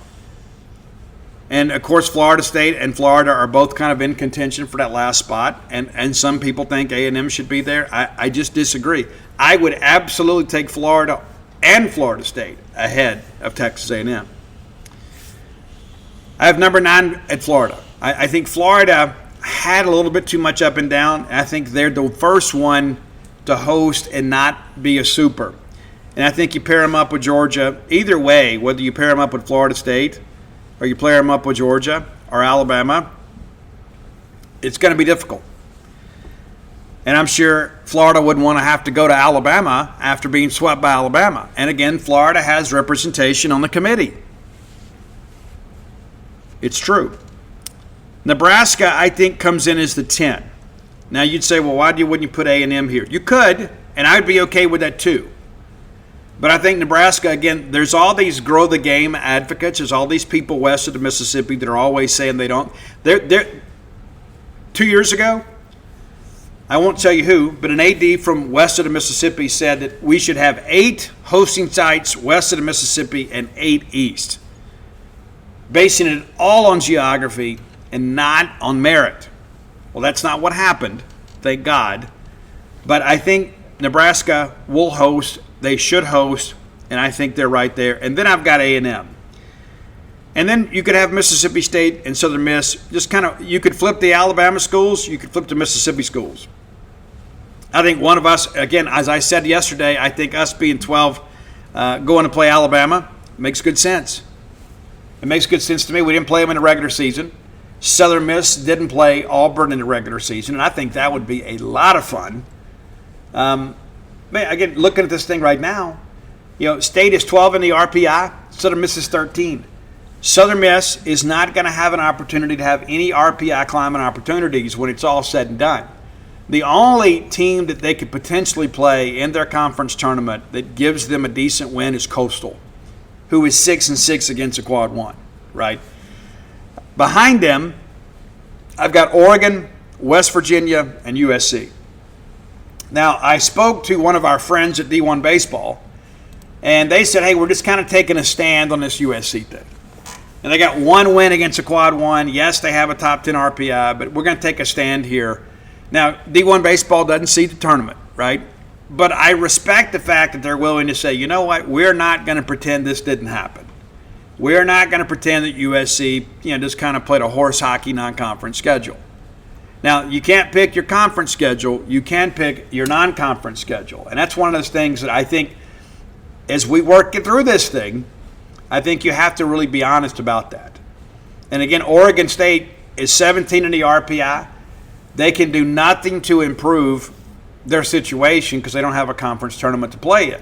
And, of course, Florida State and Florida are both kind of in contention for that last spot. And some people think A&M should be there. I just disagree. I would absolutely take Florida and Florida State ahead of Texas A&M. I have number 9 at Florida. I think Florida had a little bit too much up and down. I think they're the first one to host and not be a super. And I think you pair them up with Georgia. Either way, whether you pair them up with Florida State or you pair them up with Georgia or Alabama, it's going to be difficult. And I'm sure Florida wouldn't want to have to go to Alabama after being swept by Alabama. And again, Florida has representation on the committee. It's true. Nebraska, I think, comes in as the 10. Now, you'd say, well, wouldn't you put A&M here? You could, and I'd be okay with that too. But I think Nebraska, again, there's all these grow the game advocates. There's all these people west of the Mississippi that are always saying they don't. 2 years ago, I won't tell you who, but an AD from west of the Mississippi said that we should have 8 hosting sites west of the Mississippi and 8 east, basing it all on geography and not on merit. Well, that's not what happened, thank God. But I think Nebraska will host, they should host, and I think they're right there. And then I've got A&M. And then you could have Mississippi State and Southern Miss. Just kind of, you could flip the Alabama schools, you could flip the Mississippi schools. I think one of us, again, as I said yesterday, I think us being 12 going to play Alabama makes good sense. It makes good sense to me. We didn't play them in the regular season. Southern Miss didn't play Auburn in the regular season, and I think that would be a lot of fun. Again, looking at this thing right now, State is 12 in the RPI. Southern Miss is 13. Southern Miss is not going to have an opportunity to have any RPI climbing opportunities when it's all said and done. The only team that they could potentially play in their conference tournament that gives them a decent win is Coastal, who is 6-6 against a quad 1, right? Behind them, I've got Oregon, West Virginia, and USC. Now, I spoke to one of our friends at D1 Baseball, and they said, hey, we're just kind of taking a stand on this USC thing. And they got 1 win against a quad 1. Yes, they have a top 10 RPI, but we're going to take a stand here. Now, D1 Baseball doesn't see the tournament, right? But I respect the fact that they're willing to say, you know what, we're not going to pretend this didn't happen. We're not going to pretend that USC, just kind of played a horse hockey non-conference schedule. Now, you can't pick your conference schedule. You can pick your non-conference schedule. And that's one of those things that I think as we work through this thing, I think you have to really be honest about that. And again, Oregon State is 17 in the RPI. They can do nothing to improve their situation because they don't have a conference tournament to play in.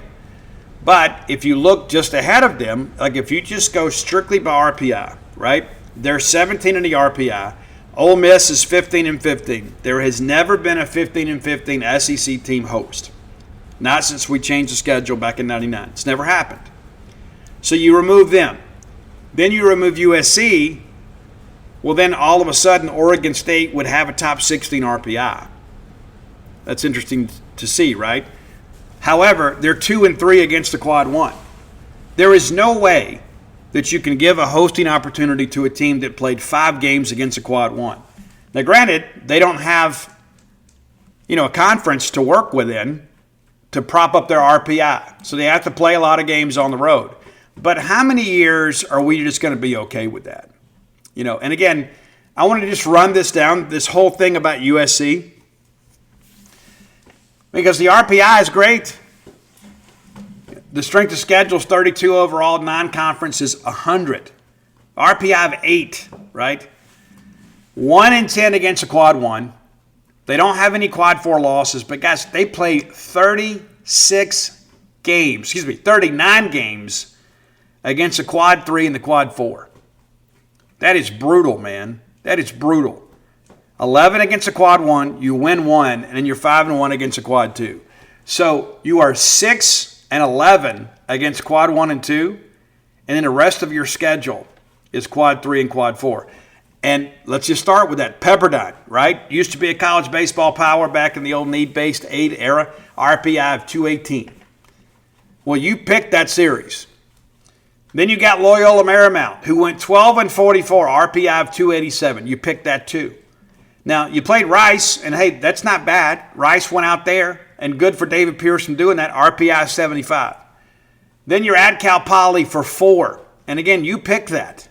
But if you look just ahead of them, like if you just go strictly by RPI, right? They're 17 in the RPI. Ole Miss is 15-15. There has never been a 15-15 SEC team host. Not since we changed the schedule back in 99. It's never happened. So you remove them. Then you remove USC. Well, then all of a sudden Oregon State would have a top 16 RPI. That's interesting to see, right? However, they're 2-3 against the quad one. There is no way that you can give a hosting opportunity to a team that played 5 games against a quad one. Now, granted, they don't have, a conference to work within to prop up their RPI. So they have to play a lot of games on the road. But how many years are we just going to be okay with that? And again, I want to just run this down, this whole thing about USC, because the RPI is great. The strength of schedule is 32 overall, non-conference is 100. RPI of 8, right? 1-10 against a quad one. They don't have any quad 4 losses, but guys, they play 39 games against the quad 3 and the quad 4. That is brutal, man. That is brutal. 11 against a quad 1, you win 1, and then you're 5-1 against a quad 2. So you are 6-11 against quad 1 and 2, and then the rest of your schedule is quad 3 and quad 4. And let's just start with that. Pepperdine, right? Used to be a college baseball power back in the old need-based aid era. RPI of 218. Well, you picked that series. Then you got Loyola Marymount, who went 12-44, RPI of 287. You picked that too. Now, you played Rice, and hey, that's not bad. Rice went out there, and good for David Pearson doing that, RPI 75. Then you're at Cal Poly for 4. And again, you picked that.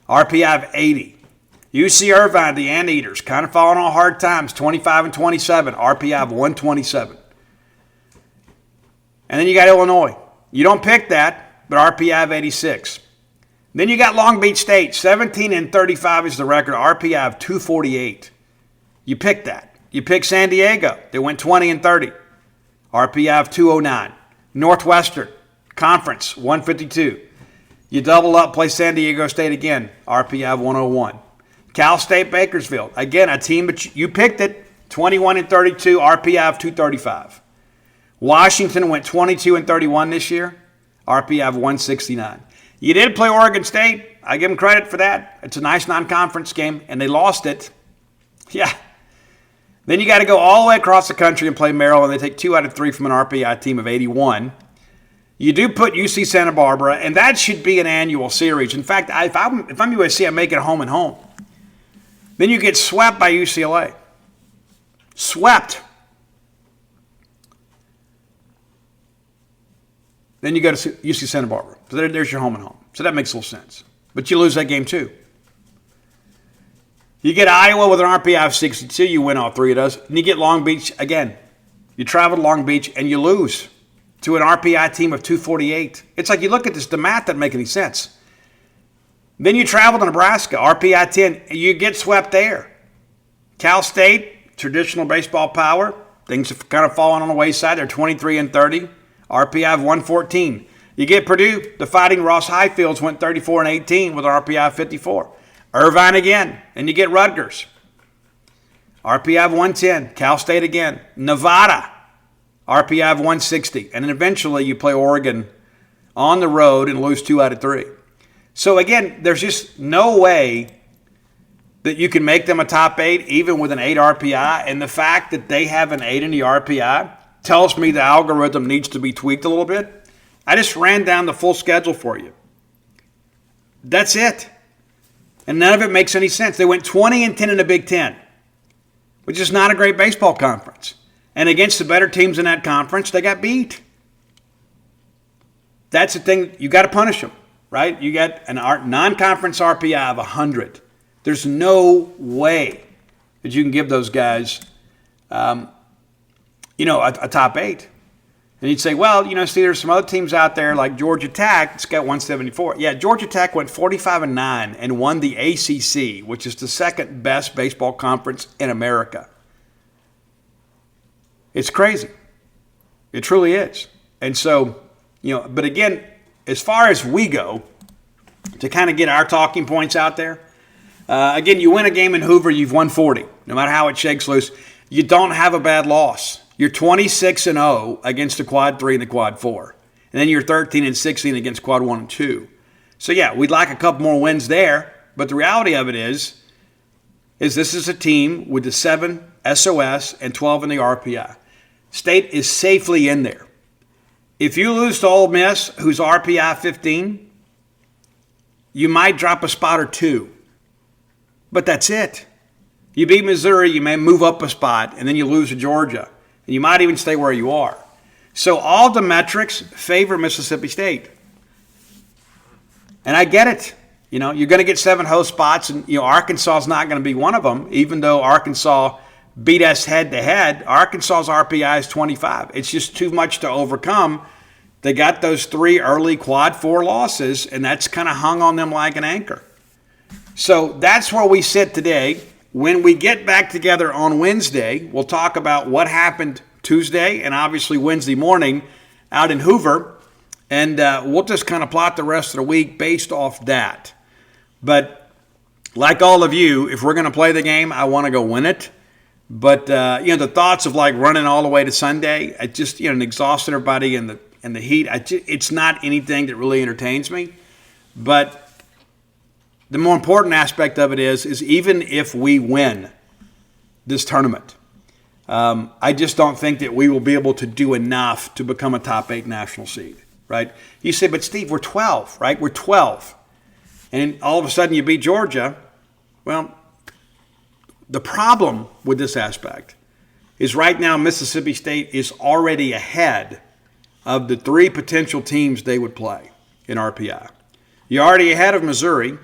RPI of 80. UC Irvine, the Anteaters, kind of falling on hard times, 25-27, RPI of 127. And then you got Illinois. You don't pick that, but RPI of 86. Then you got Long Beach State, 17-35 is the record, RPI of 248. You picked that. You picked San Diego. They went 20-30, RPI of 209. Northwestern Conference, 152. You double up, play San Diego State again, RPI of 101. Cal State Bakersfield, again, a team, but you picked it, 21-32, RPI of 235. Washington went 22-31 this year, RPI of 169. You did play Oregon State. I give them credit for that. It's a nice non-conference game, and they lost it. Yeah. Then you got to go all the way across the country and play Maryland. They take 2 out of 3 from an RPI team of 81. You do put UC Santa Barbara, and that should be an annual series. In fact, if I'm USC, I make it home and home. Then you get swept by UCLA. Swept. Then you go to UC Santa Barbara. So there's your home and home. So that makes a little sense. But you lose that game too. You get Iowa with an RPI of 62. You win all 3 of those. And you get Long Beach again. You travel to Long Beach and you lose to an RPI team of 248. It's like you look at this, the math doesn't make any sense. Then you travel to Nebraska, RPI 10, and you get swept there. Cal State, traditional baseball power, things have kind of fallen on the wayside. They're 23-30, RPI of 114. You get Purdue, the Fighting Ross Highfields went 34-18 with an RPI of 54. Irvine again, and you get Rutgers. RPI of 110, Cal State again. Nevada, RPI of 160. And then eventually you play Oregon on the road and lose 2 out of 3. So again, there's just no way that you can make them a top 8 even with an 8 RPI. And the fact that they have an 8 in the RPI tells me the algorithm needs to be tweaked a little bit. I just ran down the full schedule for you. That's it. And none of it makes any sense. They went 20-10 in the Big Ten, which is not a great baseball conference. And against the better teams in that conference, they got beat. That's the thing. You got to punish them, right? You got a non-conference RPI of 100. There's no way that you can give those guys, a top 8. And you'd say, well, see, there's some other teams out there like Georgia Tech. It's got 174. Yeah, Georgia Tech went 45-9 and won the ACC, which is the second best baseball conference in America. It's crazy. It truly is. And so, but again, as far as we go, to kind of get our talking points out there, Again, you win a game in Hoover, you've won 40. No matter how it shakes loose, you don't have a bad loss. You're 26-0 against the quad 3 and the quad 4. And then you're 13-16 against quad 1 and 2. So yeah, we'd like a couple more wins there. But the reality of it is this is a team with the 7 SOS and 12 in the RPI. State is safely in there. If you lose to Ole Miss, who's RPI 15, you might drop a spot or two. But that's it. You beat Missouri, you may move up a spot, and then you lose to Georgia. And you might even stay where you are. So all the metrics favor Mississippi State. And I get it. You know, you're going to get 7 host spots, and Arkansas is not going to be one of them, even though Arkansas beat us head-to-head. Arkansas's RPI is 25. It's just too much to overcome. They got those 3 early quad 4 losses, and that's kind of hung on them like an anchor. So that's where we sit today. When we get back together on Wednesday, we'll talk about what happened Tuesday and obviously Wednesday morning out in Hoover, and we'll just kind of plot the rest of the week based off that. But like all of you, if we're going to play the game, I want to go win it. But the thoughts of like running all the way to Sunday, I just and exhausting everybody in the heat. It's not anything that really entertains me. But the more important aspect of it is even if we win this tournament, I just don't think that we will be able to do enough to become a top 8 national seed, right? You say, but Steve, we're 12, right? We're 12. And all of a sudden you beat Georgia. Well, the problem with this aspect is right now Mississippi State is already ahead of the 3 potential teams they would play in RPI. You're already ahead of Missouri,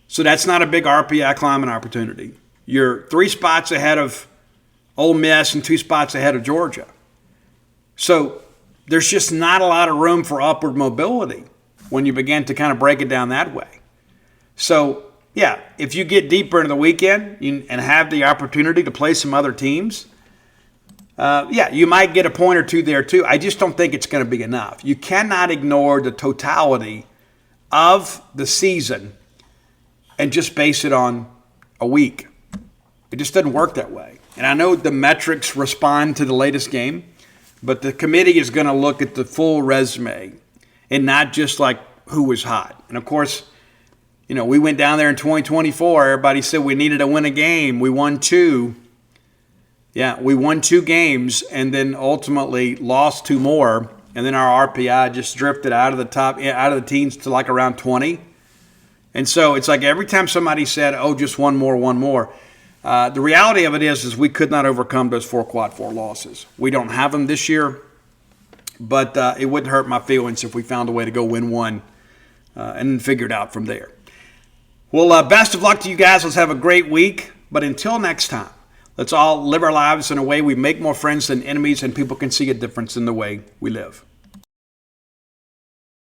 so that's not a big RPI climbing opportunity. You're 3 spots ahead of Ole Miss and 2 spots ahead of Georgia. So there's just not a lot of room for upward mobility when you begin to kind of break it down that way. So, yeah, if you get deeper into the weekend and have the opportunity to play some other teams, you might get a point or two there too. I just don't think it's going to be enough. You cannot ignore the totality of the season and just base it on a week. It just doesn't work that way. And I know the metrics respond to the latest game, but the committee is going to look at the full resume and not just like who was hot. And, of course, we went down there in 2024. Everybody said we needed to win a game. We won 2. Yeah, we won 2 games and then ultimately lost 2 more. And then our RPI just drifted out of the teens to like around 20. And so it's like every time somebody said, oh, just one more. The reality of it is we could not overcome those 4 quad 4 losses. We don't have them this year, but it wouldn't hurt my feelings if we found a way to go win one and then figure it out from there. Well, best of luck to you guys. Let's have a great week. But until next time, let's all live our lives in a way we make more friends than enemies and people can see a difference in the way we live.